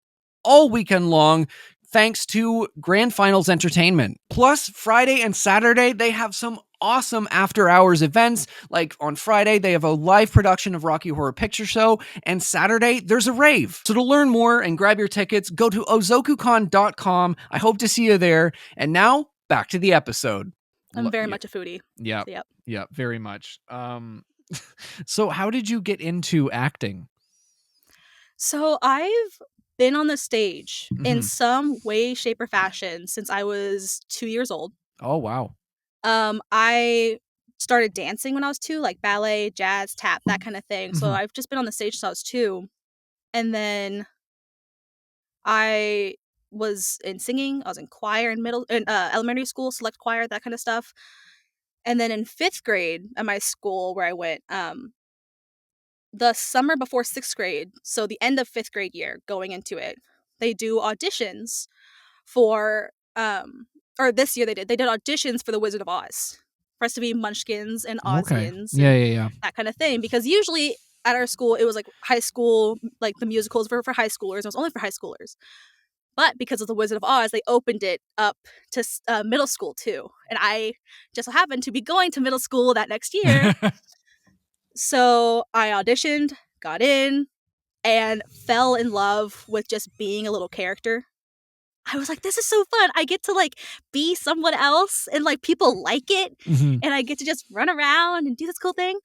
all weekend long, thanks to Grand Finals Entertainment. Plus, Friday and Saturday, they have some awesome after-hours events. Like on Friday, they have a live production of Rocky Horror Picture Show, and Saturday, there's a rave. So to learn more and grab your tickets, go to ozokucon.com. I hope to see you there. And now, back to the episode. I'm very much a foodie. Yeah. So, yep. Yeah, very much. So how did you get into acting? So I've been on the stage in Mhm. some way, shape, or fashion since I was 2 years old. Oh, wow. I started dancing when I was 2, like ballet, jazz, tap, that kind of thing. So Mhm. I've just been on the stage since I was 2. And then I was in singing. I was in choir in elementary school, select choir, that kind of stuff. And then in 5th grade at my school where I went, the summer before 6th grade, so the end of 5th grade year, going into it, they do auditions for or this year they did auditions for the Wizard of Oz, for us to be Munchkins and Okay. Ozians Yeah, and yeah, yeah. that kind of thing, because usually at our school it was like high school, like the musicals were for high schoolers. It was only for high schoolers, but because of the Wizard of Oz, they opened it up to middle school too, and I just so happened to be going to middle school that next year. So I auditioned, got in, and fell in love with just being a little character. I was like, this is so fun. I get to like be someone else and like people like it. Mhm. And I get to just run around and do this cool thing.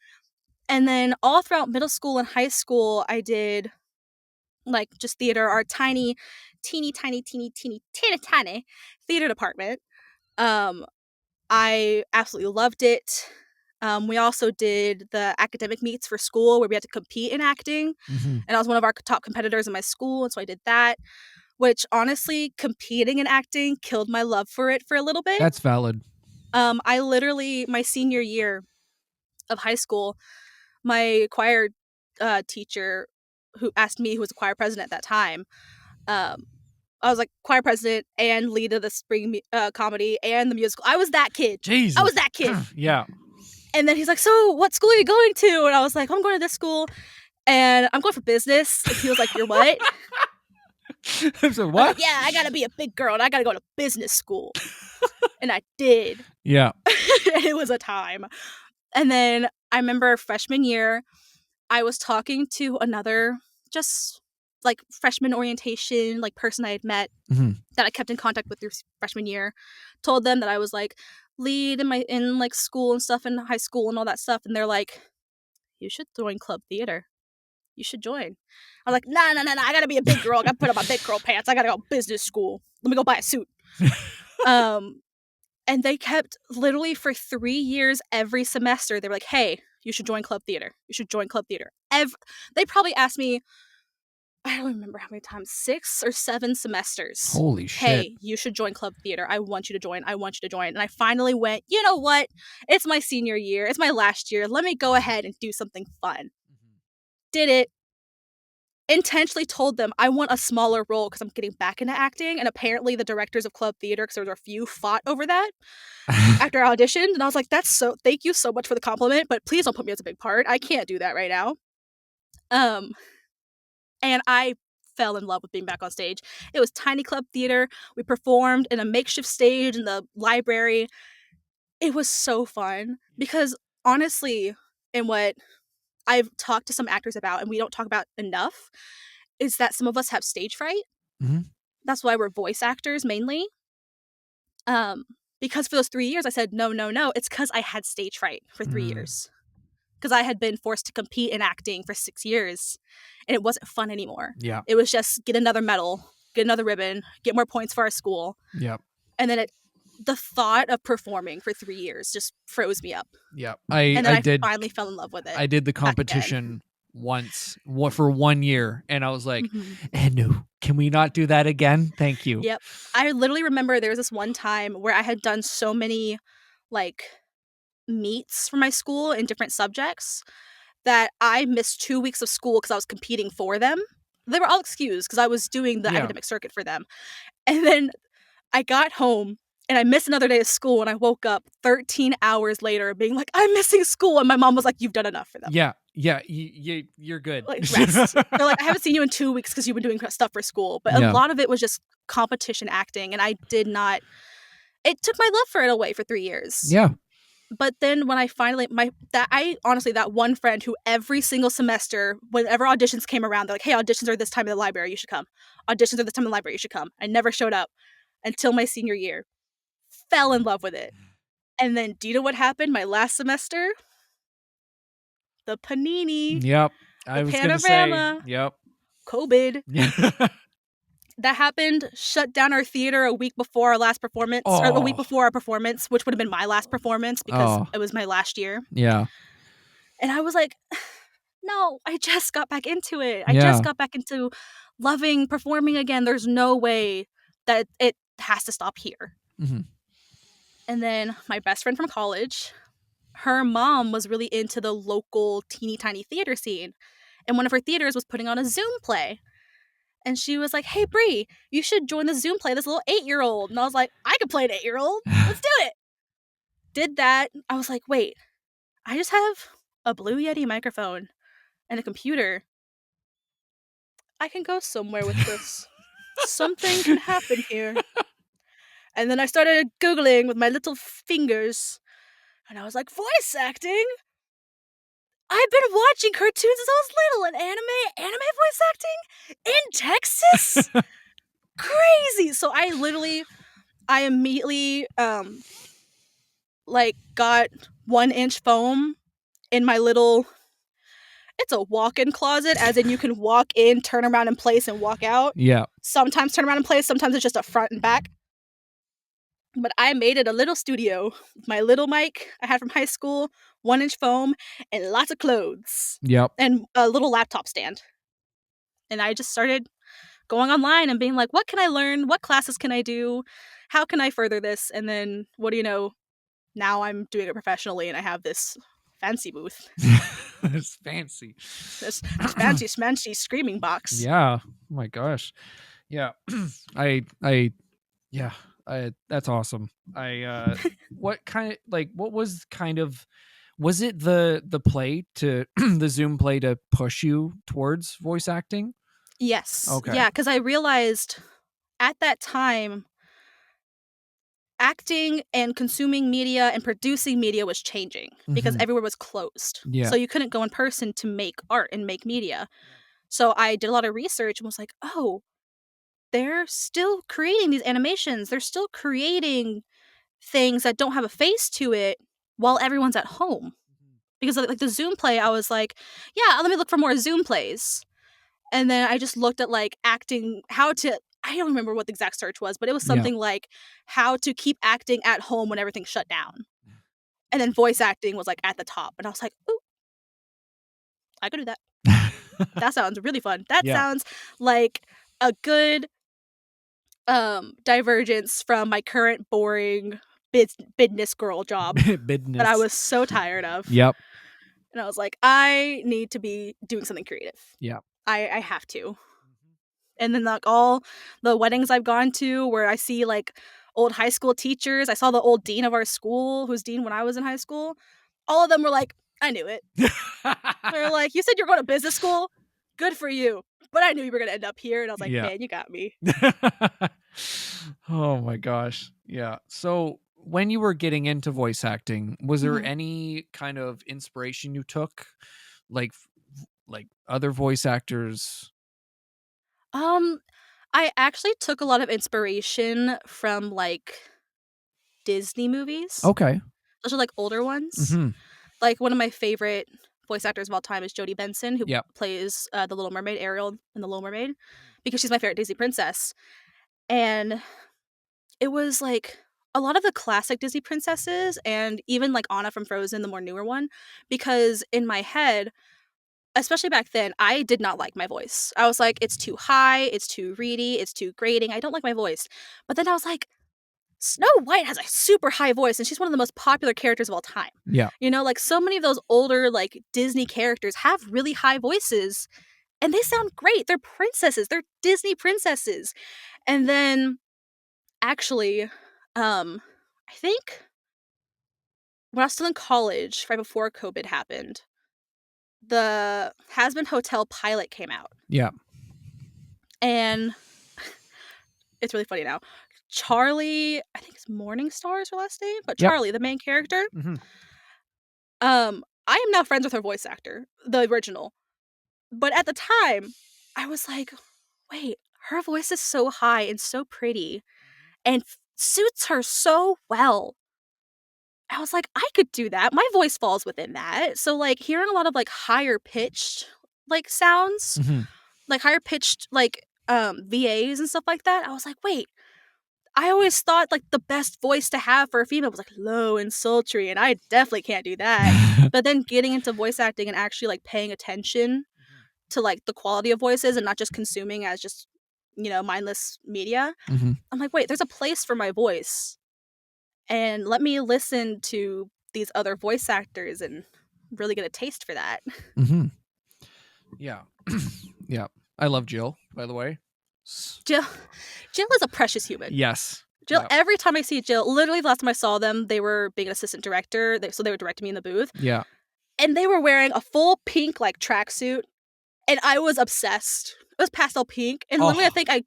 And then all throughout middle school and high school, I did like just theater, our tiny, teeny theater department. I absolutely loved it. We also did the academic meets for school where we had to compete in acting. Mhm. And I was one of our top competitors in my school. And so I did that, which honestly, competing in acting killed my love for it for a little bit. That's valid. I literally, my senior year of high school, my choir teacher who asked me, who was a choir president at that time, I was like choir president and lead of the spring comedy and the musical. I was that kid. Jesus. I was that kid. Yeah. And then he's like, so what school are you going to? And I was like, I'm going to this school and I'm going for business. And he was like, you're what? So I was what? like, yeah, I gotta be a big girl and I gotta go to business school. And I did. Yeah. It was a time. And then I remember freshman year, I was talking to another just like freshman orientation, like person I had met Mhm. that I kept in contact with through freshman year. Told them that I was like lead in like school and stuff in high school and all that stuff. And they're like, you should join club theater. You should join. I was like, nah, I gotta be a big girl. I gotta put on my big girl pants. I gotta go business school. Let me go buy a suit. And they kept literally for 3 years every semester. They were like, hey, you should join club theater. You should join club theater. They probably asked me, I don't remember how many times, 6 or 7 semesters. Holy shit. Hey, you should join club theater. I want you to join. I want you to join. And I finally went, you know what? It's my senior year. It's my last year. Let me go ahead and do something fun. Did it. intentionally told them I want a smaller role because I'm getting back into acting. And apparently the directors of club theater, because there were a few, fought over that after I auditioned. And I was like, thank you so much for the compliment, but please don't put me as a big part. I can't do that right now. And I fell in love with being back on stage. It was tiny club theater. We performed in a makeshift stage in the library. It was so fun because honestly, and what I've talked to some actors about and we don't talk about enough is that some of us have stage fright. Mm-hmm. That's why we're voice actors mainly. Because for those 3 years I said, no. It's because I had stage fright for 3 years. Because I had been forced to compete in acting for 6 years and it wasn't fun anymore. Yeah. It was just get another medal, get another ribbon, get more points for our school. Yep. And then the thought of performing for 3 years just froze me up. Yep. And then I finally fell in love with it. I did the competition once for 1 year and I was like, no, can we not do that again? Thank you. Yep. I literally remember there was this one time where I had done so many like meets for my school in different subjects that I missed 2 weeks of school because I was competing for them. They were all excused because I was doing the academic circuit for them. And then I got home and I missed another day of school and I woke up 13 hours later being like, I'm missing school. And my mom was like, you've done enough for them. Yeah. You're good. Like, rest. They're like, I haven't seen you in 2 weeks because you've been doing stuff for school. But a lot of it was just competition acting. And it took my love for it away for 3 years. Yeah. But then when I finally, that one friend who every single semester, whenever auditions came around, they're like, hey, auditions are this time in the library, you should come. Auditions are this time in the library, you should come. I never showed up until my senior year. Fell in love with it. And then do you know what happened my last semester? The panini. Yep. I was going to say. Yep. COVID. That happened, shut down our theater a week before our last performance, or the week before our performance, which would have been my last performance because it was my last year. Yeah. And I was like, no, I just got back into it. I just got back into loving performing again. There's no way that it has to stop here. Mm-hmm. And then my best friend from college, her mom was really into the local teeny tiny theater scene. And one of her theaters was putting on a Zoom play. And she was like, hey, Bree, you should join the Zoom play, this little 8-year-old. And I was like, I could play an 8-year-old. Let's do it. Did that. I was like, wait, I just have a Blue Yeti microphone and a computer. I can go somewhere with this. Something can happen here. And then I started Googling with my little fingers. And I was like, voice acting? I've been watching cartoons since I was little and anime voice acting in Texas? Crazy. So I immediately got 1-inch foam in my little, it's a walk-in closet, as in you can walk in, turn around in place and walk out. Yeah. Sometimes turn around in place, sometimes it's just a front and back. But I made it a little studio with my little mic I had from high school, 1-inch foam, and lots of clothes. Yep. And a little laptop stand. And I just started going online and being like, what can I learn? What classes can I do? How can I further this? And then, what do you know? Now I'm doing it professionally and I have this fancy booth. It's fancy. This fancy, smancy screaming box. Yeah. Oh my gosh. Yeah. That's awesome. Was it the play to the Zoom play to push you towards voice acting? Yes. Okay. Yeah, because I realized at that time, acting and consuming media and producing media was changing because everywhere was closed. Yeah. So you couldn't go in person to make art and make media. So I did a lot of research and was like, oh, they're still creating these animations. They're still creating things that don't have a face to it while everyone's at home. Because like the Zoom play, I was like, yeah, let me look for more Zoom plays. And then I just looked at like acting, I don't remember what the exact search was, but it was something like how to keep acting at home when everything's shut down. And then voice acting was like at the top. And I was like, ooh, I could do that. That sounds really fun. That sounds like a good divergence from my current boring business girl job that I was so tired of. Yep. And I was like, I need to be doing something creative. Yeah. I have to. And then like all the weddings I've gone to where I see like old high school teachers. I saw the old dean of our school, who's dean when I was in high school. All of them were like, I knew it. They're like, you said you're going to business school? Good for you. But I knew you were going to end up here. And I was like, Yeah. man, you got me. Oh my gosh. Yeah. So when you were getting into voice acting, was there Mhm. any kind of inspiration you took? Like other voice actors? I actually took a lot of inspiration from like Disney movies, Okay. especially like older ones. Hmm. Like one of my favorite voice actors of all time is Jodie Benson, who Yep. plays the Little Mermaid, Ariel in the Little Mermaid, because she's my favorite Disney princess. And it was like a lot of the classic Disney princesses, and even like Anna from Frozen, the more newer one, because in my head, especially back then, I did not like my voice. I was like, it's too high, it's too reedy, it's too grating. I don't like my voice. But then I was like, Snow White has a super high voice, and she's one of the most popular characters of all time. Yeah. You know, like so many of those older like Disney characters have really high voices, and they sound great. They're princesses. They're Disney princesses. And then actually, I think when I was still in college, right before COVID happened, the Has-Been Hotel pilot came out. Yeah. And it's really funny now. Charlie, I think it's Morningstar is her last name, but Yep. Charlie, the main character, Hmm. I am now friends with her voice actor, the original. But at the time, I was like, wait, her voice is so high and so pretty and suits her so well. I was like, I could do that. My voice falls within that. So like hearing a lot of like higher pitched like sounds, Hmm. like higher pitched like VAs and stuff like that, I was like, wait, I always thought like the best voice to have for a female was like low and sultry, and I definitely can't do that. But then getting into voice acting and actually like paying attention to like the quality of voices and not just consuming as just, you know, mindless media, Hmm. I'm like, wait, there's a place for my voice. And let me listen to these other voice actors and really get a taste for that. Hmm. Yeah. Yeah. I love Jill, by the way. Jill is a precious human. Yes. Jill, Yep. every time I see Jill, literally the last time I saw them, they were being an assistant director. So they were directing me in the booth. Yeah. And they were wearing a full pink like tracksuit. And I was obsessed. It was pastel pink. And literally I Oh. think I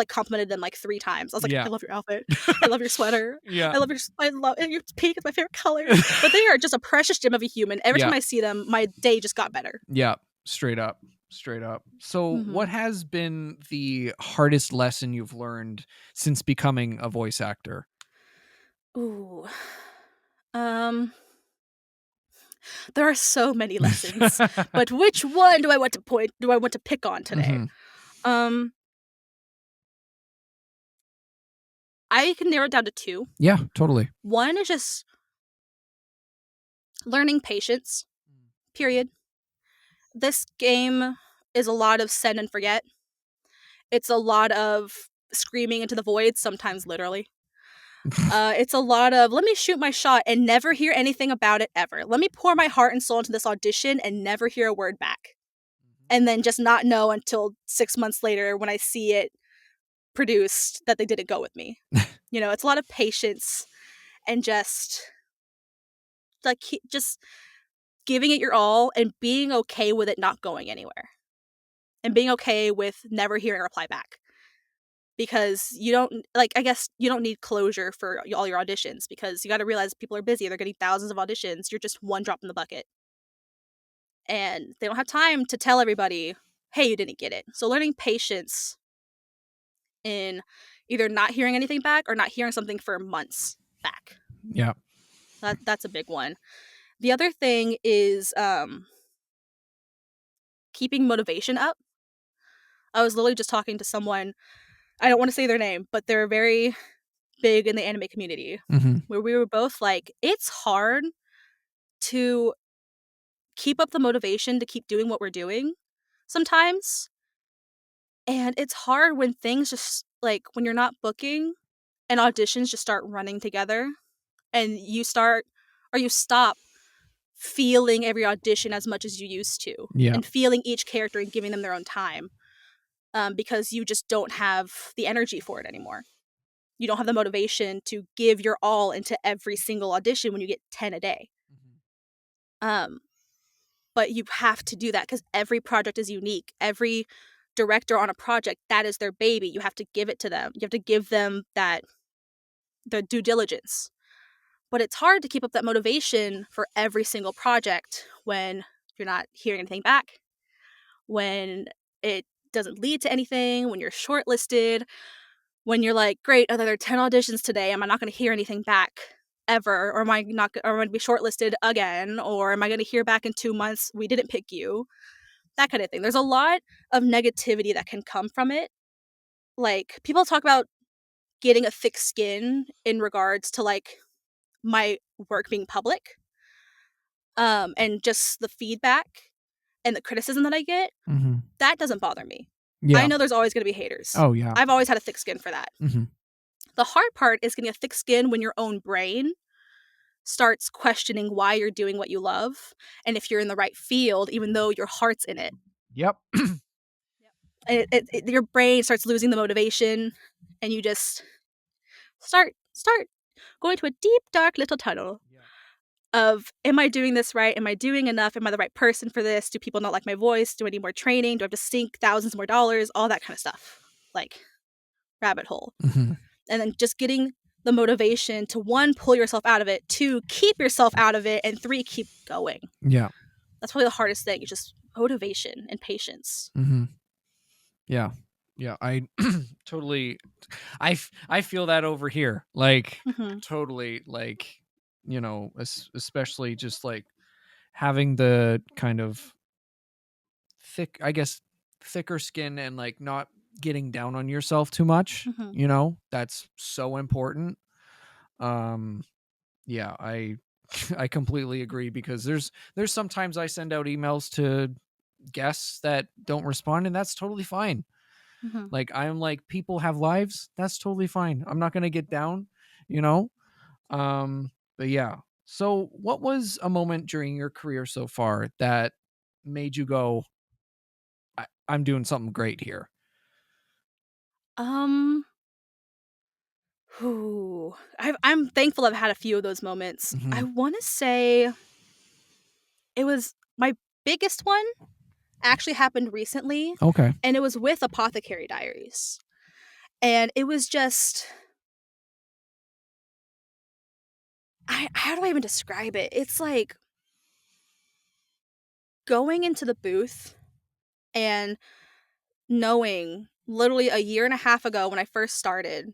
complimented them like 3 times. I was like, Yeah. I love your outfit. I love your sweater. Yeah. I love and your pink is my favorite color. But they are just a precious gem of a human. Every time Yeah. I see them, my day just got better. Yeah. Straight up. Straight up. So Mhm. what has been the hardest lesson you've learned since becoming a voice actor? Ooh. There are so many lessons, but which one do I want to pick on today? Mhm. Um, I can narrow it down to 2. Yeah, totally. One is just learning patience. Period. This game is a lot of send and forget. It's a lot of screaming into the void, sometimes literally. It's a lot of let me shoot my shot and never hear anything about it ever. Let me pour my heart and soul into this audition and never hear a word back. And then just not know until 6 months later when I see it produced that they didn't go with me. You know, it's a lot of patience and just like just giving it your all and being okay with it not going anywhere. And being okay with never hearing a reply back. Because you don't like I guess you don't need closure for all your auditions because you got to realize people are busy. They're getting thousands of auditions. You're just one drop in the bucket. And they don't have time to tell everybody, "Hey, you didn't get it." So learning patience in either not hearing anything back or not hearing something for months back. Yeah. That's a big one. The other thing is keeping motivation up. I was literally just talking to someone, I don't want to say their name, but they're very big in the anime community, Mhm. where we were both like, it's hard to keep up the motivation to keep doing what we're doing sometimes. And it's hard when things just like when you're not booking and auditions just start running together and you stop feeling every audition as much as you used to, Yeah. and feeling each character and giving them their own time, because you just don't have the energy for it anymore. You don't have the motivation to give your all into every single audition when you get 10 a day. But you have to do that because every project is unique. Every director on a project, that is their baby. You have to give it to them. You have to give them the due diligence. But it's hard to keep up that motivation for every single project when you're not hearing anything back, when it doesn't lead to anything, when you're shortlisted, when you're like, great, there are 10 auditions today. Am I not going to hear anything back ever? Or am I not or am I going to be shortlisted again? Or am I going to hear back in 2 months? We didn't pick you. That kind of thing. There's a lot of negativity that can come from it. Like, people talk about getting a thick skin in regards to like my work being public, and just the feedback and the criticism that I get. That doesn't bother me. Yeah. I know there's always going to be haters. Oh, yeah. I've always had a thick skin for that. The hard part is getting a thick skin when your own brain starts questioning why you're doing what you love and if you're in the right field, even though your heart's in it. Yep. Your brain starts losing the motivation, and you just start going to a deep, dark little tunnel of, am I doing this right? Am I doing enough? Am I the right person for this? Do people not like my voice? Do I need more training? Do I have to sink thousands more dollars? All that kind of stuff. Like, rabbit hole. And then just getting the motivation to, 1, pull yourself out of it, 2, keep yourself out of it, and 3, keep going. Yeah. That's probably the hardest thing. It's just motivation and patience. Yeah. I totally, I feel that over here. Like, totally, like, you know, especially just like having the kind of thicker skin and like not getting down on yourself too much. You know, that's so important. Yeah, I completely agree, because there's sometimes I send out emails to guests that don't respond, and that's totally fine. Like, I'm like, people have lives. That's totally fine. I'm not going to get down, you know? But yeah. So what was a moment during your career so far that made you go, I'm doing something great here? I'm thankful I've had a few of those moments. I want to say it was my biggest one actually happened recently. Okay. And it was with Apothecary Diaries. And it was just, how do I even describe it? It's like going into the booth and knowing, literally a year and a half ago when I first started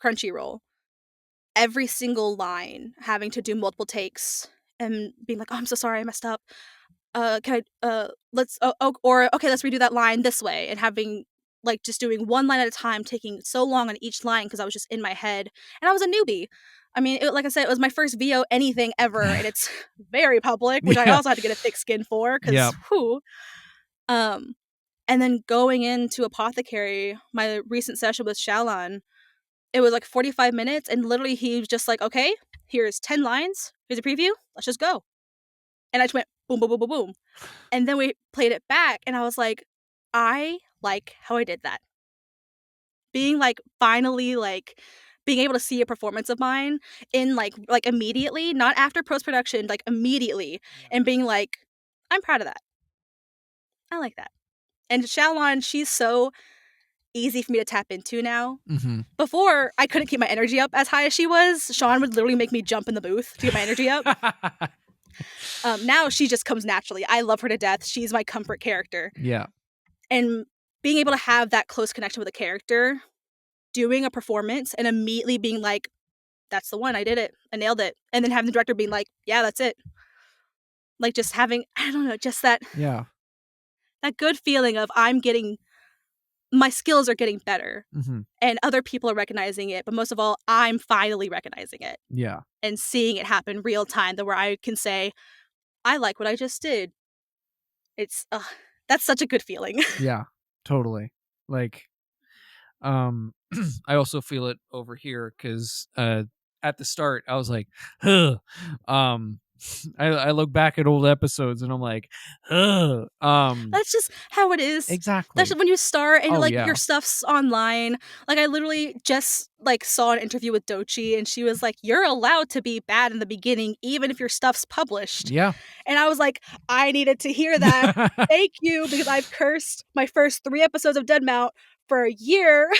Crunchyroll, every single line having to do multiple takes and being like, oh, I'm so sorry, I messed up. Can I, let's redo that line this way, and having, like, just doing one line at a time, taking so long on each line because I was just in my head, and I was a newbie. I mean, like I said, it was my first VO anything ever, and it's very public, which I also had to get a thick skin for, because and then going into Apothecary, my recent session with Xiaolan, it was like 45 minutes, and literally he was just like, okay, here's 10 lines, here's a preview, let's just go. And I just went boom, boom, boom, boom, boom. And then we played it back, and I was like, I like how I did that. Being like, finally, like, being able to see a performance of mine in like immediately, not after post-production, like immediately, and being like, I'm proud of that. I like that. And Xiaolan, she's so easy for me to tap into now. Before, I couldn't keep my energy up as high as she was. Sean would literally make me jump in the booth to get my energy up. Now she just comes naturally. I love her to death. She's my comfort character. Yeah. And being able to have that close connection with a character, doing a performance, and immediately being like, that's the one, I did it, I nailed it. And then having the director being like, yeah, that's it. Like, just having, I don't know, just that good feeling of, my skills are getting better, and other people are recognizing it, but most of all, I'm finally recognizing it. Yeah. And seeing it happen real time, where I can say, I like what I just did. It's that's such a good feeling. Yeah, totally. Like, I also feel it over here, because at the start I was like, huh. I look back at old episodes and I'm like, ugh. That's just how it is. Exactly. That's when you start and Oh, like yeah. your stuff's online. Like I literally just like saw an interview with Dochi and she was like, "You're allowed to be bad in the beginning, even if your stuff's published." Yeah. And I was like, I needed to hear that. Thank you, because I've cursed my first 3 episodes of Deadmount for a year,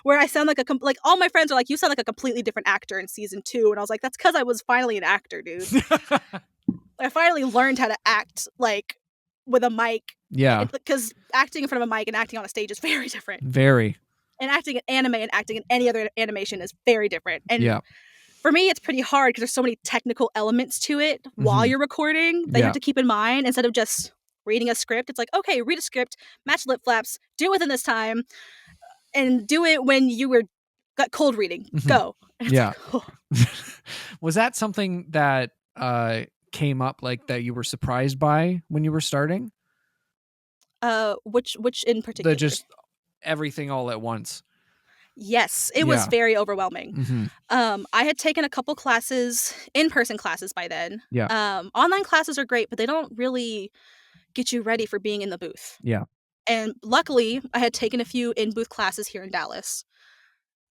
where I sound like like all my friends are like, "You sound like a completely different actor in season 2," and I was like, "That's because I was finally an actor, dude. I finally learned how to act like with a mic." Yeah. Because acting in front of a mic and acting on a stage is very different. Very. And acting in anime and acting in any other animation is very different. And Yeah. for me, it's pretty hard because there's so many technical elements to it while you're recording that you have to keep in mind instead of just reading a script. It's like, okay, read a script, match lip flaps, do it within this time, and do it when you got cold reading. Go. And it's Yeah. like, oh. Was that something that came up like that you were surprised by when you were starting? Which in particular? Just everything all at once. Yes, it was very overwhelming. Mm-hmm. I had taken a couple classes, in-person classes by then. Yeah. Online classes are great, but they don't really get you ready for being in the booth. Yeah. And luckily, I had taken a few in-booth classes here in Dallas.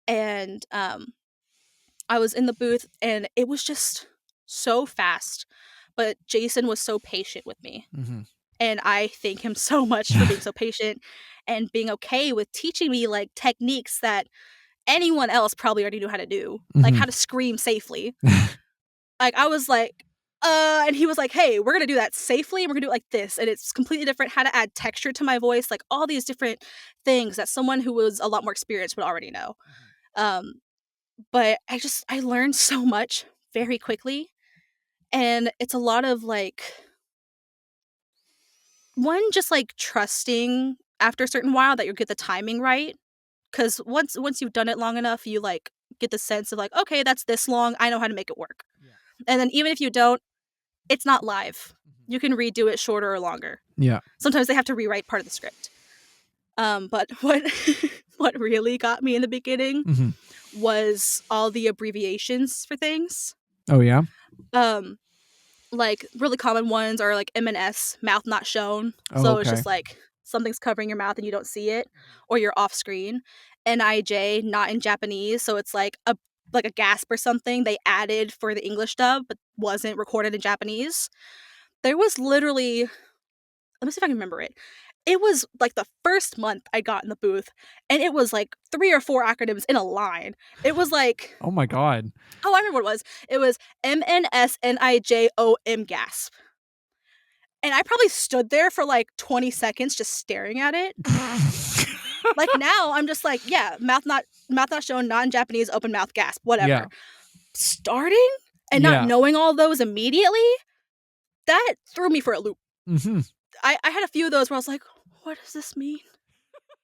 And I was in the booth, and it was just so fast. But Jason was so patient with me. Mm-hmm. And I thank him so much for being so patient and being okay with teaching me like techniques that anyone else probably already knew how to do, like how to scream safely. Like I was like, and he was like, "Hey, we're gonna do that safely, and we're gonna do it like this, and it's completely different. How to add texture to my voice, like all these different things that someone who was a lot more experienced would already know." But I learned so much very quickly, and it's a lot of like just like trusting after a certain while that you'll get the timing right. Because once you've done it long enough, you like get the sense of like, okay, that's this long. I know how to make it work. Yeah. And then even if you don't, it's not live. You can redo it shorter or longer. Yeah. Sometimes they have to rewrite part of the script. But what what really got me in the beginning was all the abbreviations for things. Oh yeah. Like really common ones are like M&S, mouth not shown. Oh, so okay. It's just like something's covering your mouth and you don't see it, or you're off screen. NIJ, not in Japanese, so it's like a gasp or something they added for the English dub, but wasn't recorded in Japanese. There was literally, let me see if I can remember it. It was like the first month I got in the booth, and it was like 3 or 4 acronyms in a line. It was like, oh my god. Oh, I remember what it was. It was MNSNIJOM gasp. And I probably stood there for like 20 seconds just staring at it. Like now I'm just like, yeah, mouth not shown, not in Japanese, open mouth gasp, whatever. Yeah. Starting and not knowing all those immediately, that threw me for a loop. I had a few of those where I was like, what does this mean?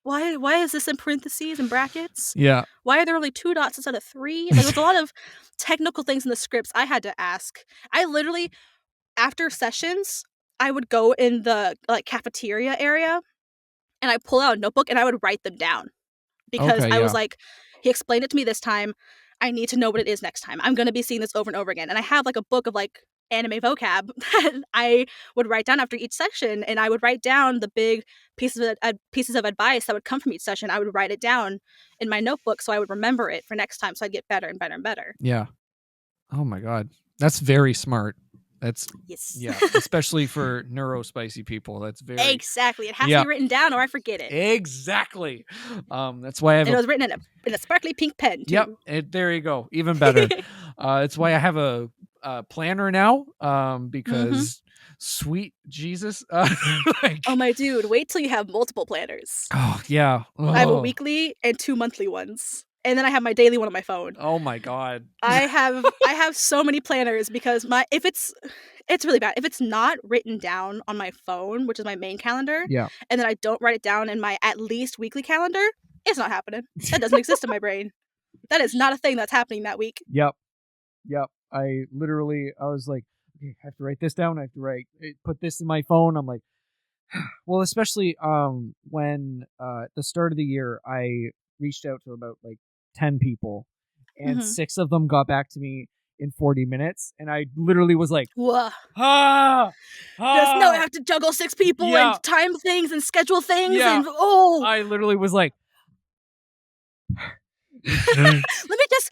Why is this in parentheses and brackets? Yeah. Why are there only 2 dots instead of 3? Like, there's a lot of technical things in the scripts I had to ask. I literally, after sessions, I would go in the like cafeteria area and I pull out a notebook and I would write them down. Because I was like, he explained it to me this time. I need to know what it is next time. I'm going to be seeing this over and over again. And I have like a book of like anime vocab that I would write down after each session, and I would write down the big pieces of advice that would come from each session. I would write it down in my notebook so I would remember it for next time, so I'd get better and better and better. Yeah. Oh my god, that's very smart. That's yes. Yeah, especially for neurospicy people. That's very exactly. It has to be written down, or I forget it. Exactly. That's why it was written in a sparkly pink pen too. Yep. There you go. Even better. It's why I have a planner now. Because sweet Jesus. Oh my dude, wait till you have multiple planners. Oh yeah. Oh. I have a weekly and 2 monthly ones. And then I have my daily one on my phone. Oh my god. I have so many planners because it's really bad. If it's not written down on my phone, which is my main calendar, and then I don't write it down in my at least weekly calendar, it's not happening. That doesn't exist in my brain. That is not a thing that's happening that week. Yep. I was like, okay, I have to write this down. I have to put this in my phone. I'm like, well, especially when at the start of the year, I reached out to about like 10 people, and 6 of them got back to me, in 40 minutes. And I literally was like, Whoa. ah, Just no, I have to juggle 6 people Yeah. and time things and schedule things Yeah. and oh. I literally was like, Let me just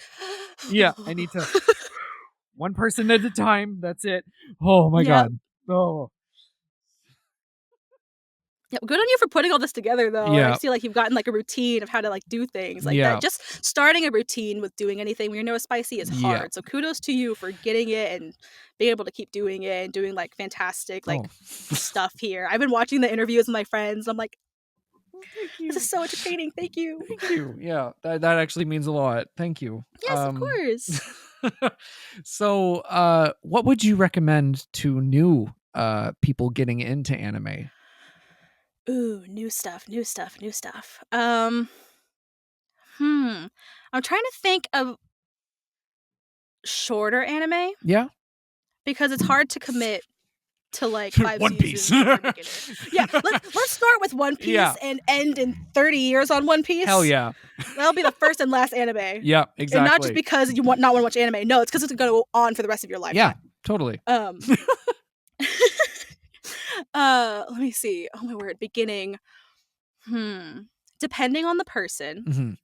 yeah, I need to one person at a time. That's it. Oh my Yep. God. Oh. Yeah, good on you for putting all this together, though. Yeah. I feel like you've gotten like a routine of how to like do things like Yeah. that. Just starting a routine with doing anything when you're spicy is Yeah. hard. So kudos to you for getting it and being able to keep doing it and doing like fantastic like stuff here. I've been watching the interviews with my friends. I'm like, Thank you. this is so entertaining. Thank you. Thank you. Yeah, that actually means a lot. Thank you. Yes, of course. So, what would you recommend to new people getting into anime? Ooh, new stuff. I'm trying to think of shorter anime Yeah. because it's hard to commit to like 5 One seasons. Piece. in particular. Yeah, let's start with One Piece Yeah. and end in 30 years on One Piece. Hell yeah. That'll be the first and last anime. Yeah, exactly. And not just because you not want to watch anime. No, it's because it's going to go on for the rest of your life. Yeah, totally. Let me see. Oh my word. Beginning. Depending on the person, Mhm.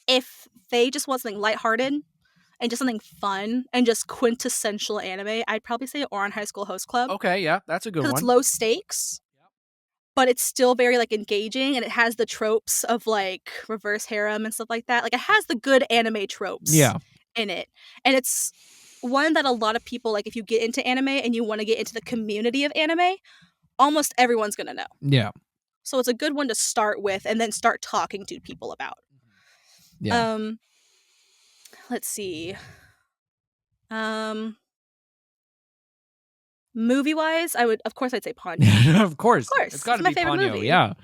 if they just want something lighthearted and just something fun and just quintessential anime, I'd probably say Ouran High School Host Club. Okay, yeah, that's a good Because one. it's low stakes, but it's still very like engaging, and it has the tropes of like reverse harem and stuff like that. Like it has the good anime tropes Yeah. in it. And it's one that a lot of people, like if you get into anime and you want to get into the community of anime, almost everyone's going to know. Yeah. So it's a good one to start with and then start talking to people about. Yeah. Let's see. Movie-wise, I'd say Ponyo. Of course. Of course, It's got to it's my be favorite Ponyo. movie. Yeah.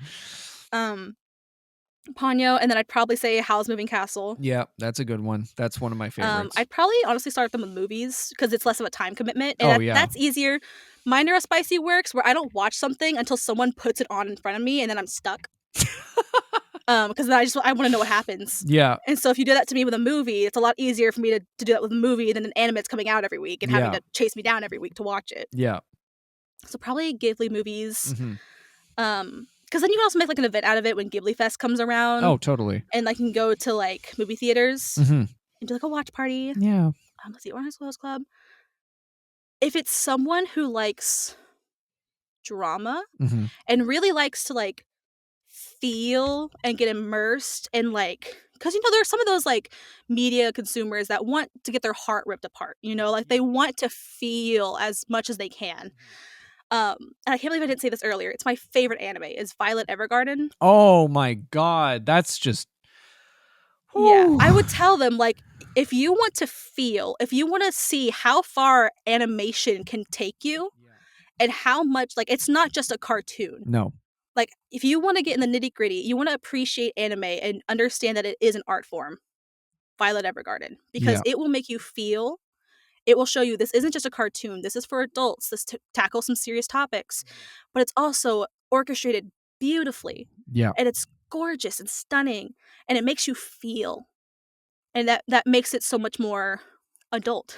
Ponyo, and then I'd probably say Howl's Moving Castle. Yeah, that's a good one. That's one of my favorites. I'd probably honestly start them with movies because it's less of a time commitment. And that's easier. Mine are spicy works where I don't watch something until someone puts it on in front of me and then I'm stuck. Because I want to know what happens. Yeah. And so if you do that to me with a movie, it's a lot easier for me to do that with a movie than an anime that's coming out every week and having to chase me down every week to watch it. Yeah. So probably Ghibli movies. Mhm. Because then you can also make like an event out of it when Ghibli Fest comes around. Oh, totally. And like you can go to like movie theaters Mhm. and do like a watch party. Yeah. Let's see, Orange High School Host Club. If it's someone who likes drama Mhm. and really likes to like feel and get immersed in like, because there's some of those like media consumers that want to get their heart ripped apart, like they want to feel as much as they can. And I can't believe I didn't say this earlier. It's my favorite anime is Violet Evergarden. Oh my God, that's just Yeah, I would tell them like, if you want to feel, if you want to see how far animation can take you and how much, like, it's not just a cartoon. No. Like, if you want to get in the nitty gritty, you want to appreciate anime and understand that it is an art form, Violet Evergarden, because it will make you feel. It will show you this isn't just a cartoon. This is for adults. This tackles some serious topics, but it's also orchestrated beautifully. Yeah. And it's gorgeous and stunning, and it makes you feel. And that makes it so much more adult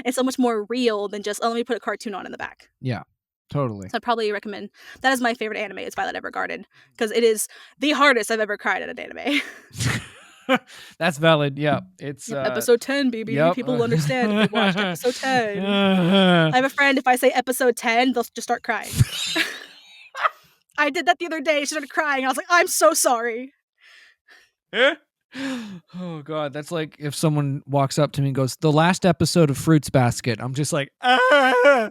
and so much more real than just, let me put a cartoon on in the back. Yeah, totally. So I'd probably recommend, that is my favorite anime, is Violet Evergarden, because it is the hardest I've ever cried at an anime. That's valid. Yeah. It's episode 10, baby. Yep. People will understand if they watched episode 10. I have a friend, if I say episode 10, they'll just start crying. I did that the other day. She started crying. I was like, I'm so sorry. Oh God, that's like if someone walks up to me and goes, "The last episode of Fruits Basket." I'm just like, ah! Oh, cool.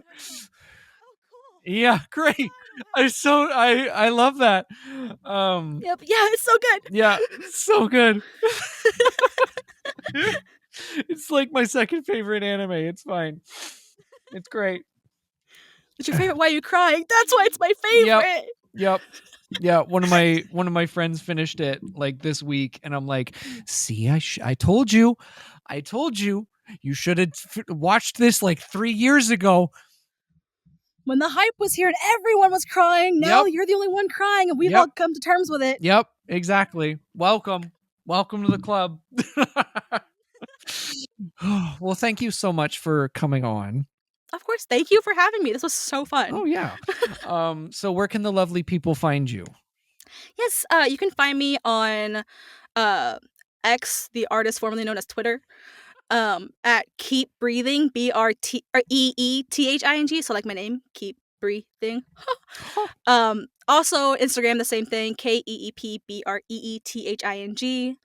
Yeah, great. I love that. Yep. Yeah, it's so good. Yeah, it's so good. It's like my second favorite anime. It's fine. It's great. It's your favorite. Why are you crying? That's why it's my favorite. Yep. Yeah, one of my friends finished it like this week, and I'm like, "See, I told you, you should have watched this like 3 years ago." When the hype was here and everyone was crying, now you're the only one crying, and we've all come to terms with it. Yep, exactly. Welcome to the club. Well, thank you so much for coming on. Of course, thank you for having me. This was so fun. Oh yeah. So where can the lovely people find you? Yes, you can find me on X, the artist formerly known as Twitter, at Keep Breathing, BREETHING. So like my name, Keep Breathing. Also Instagram, the same thing, KEEPBREETHING.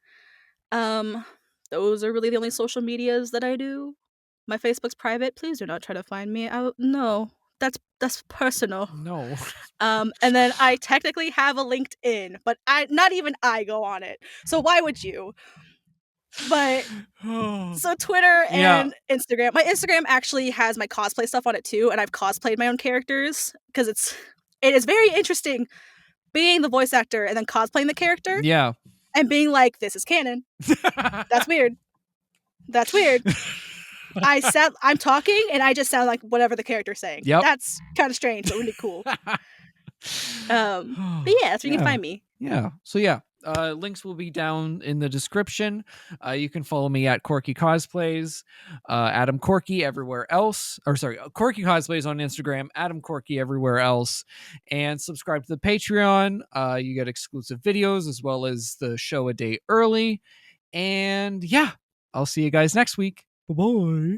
Those are really the only social medias that I do. My Facebook's private. Please do not try to find me out. No, that's personal. No. And then I technically have a LinkedIn, but not even I go on it. So why would you? But so Twitter and Instagram. My Instagram actually has my cosplay stuff on it too, and I've cosplayed my own characters because it is very interesting being the voice actor and then cosplaying the character. Yeah. And being like, this is canon. That's weird. That's weird. I'm talking and I just sound like whatever the character's saying. Yep. That's kind of strange, but really cool. But yeah, that's where you can find me. Yeah. So yeah, links will be down in the description. You can follow me at Corky Cosplays, Adam Corky everywhere else. Or sorry, Corky Cosplays on Instagram, Adam Corky everywhere else. And subscribe to the Patreon. You get exclusive videos as well as the show a day early. And yeah, I'll see you guys next week. Bye-bye.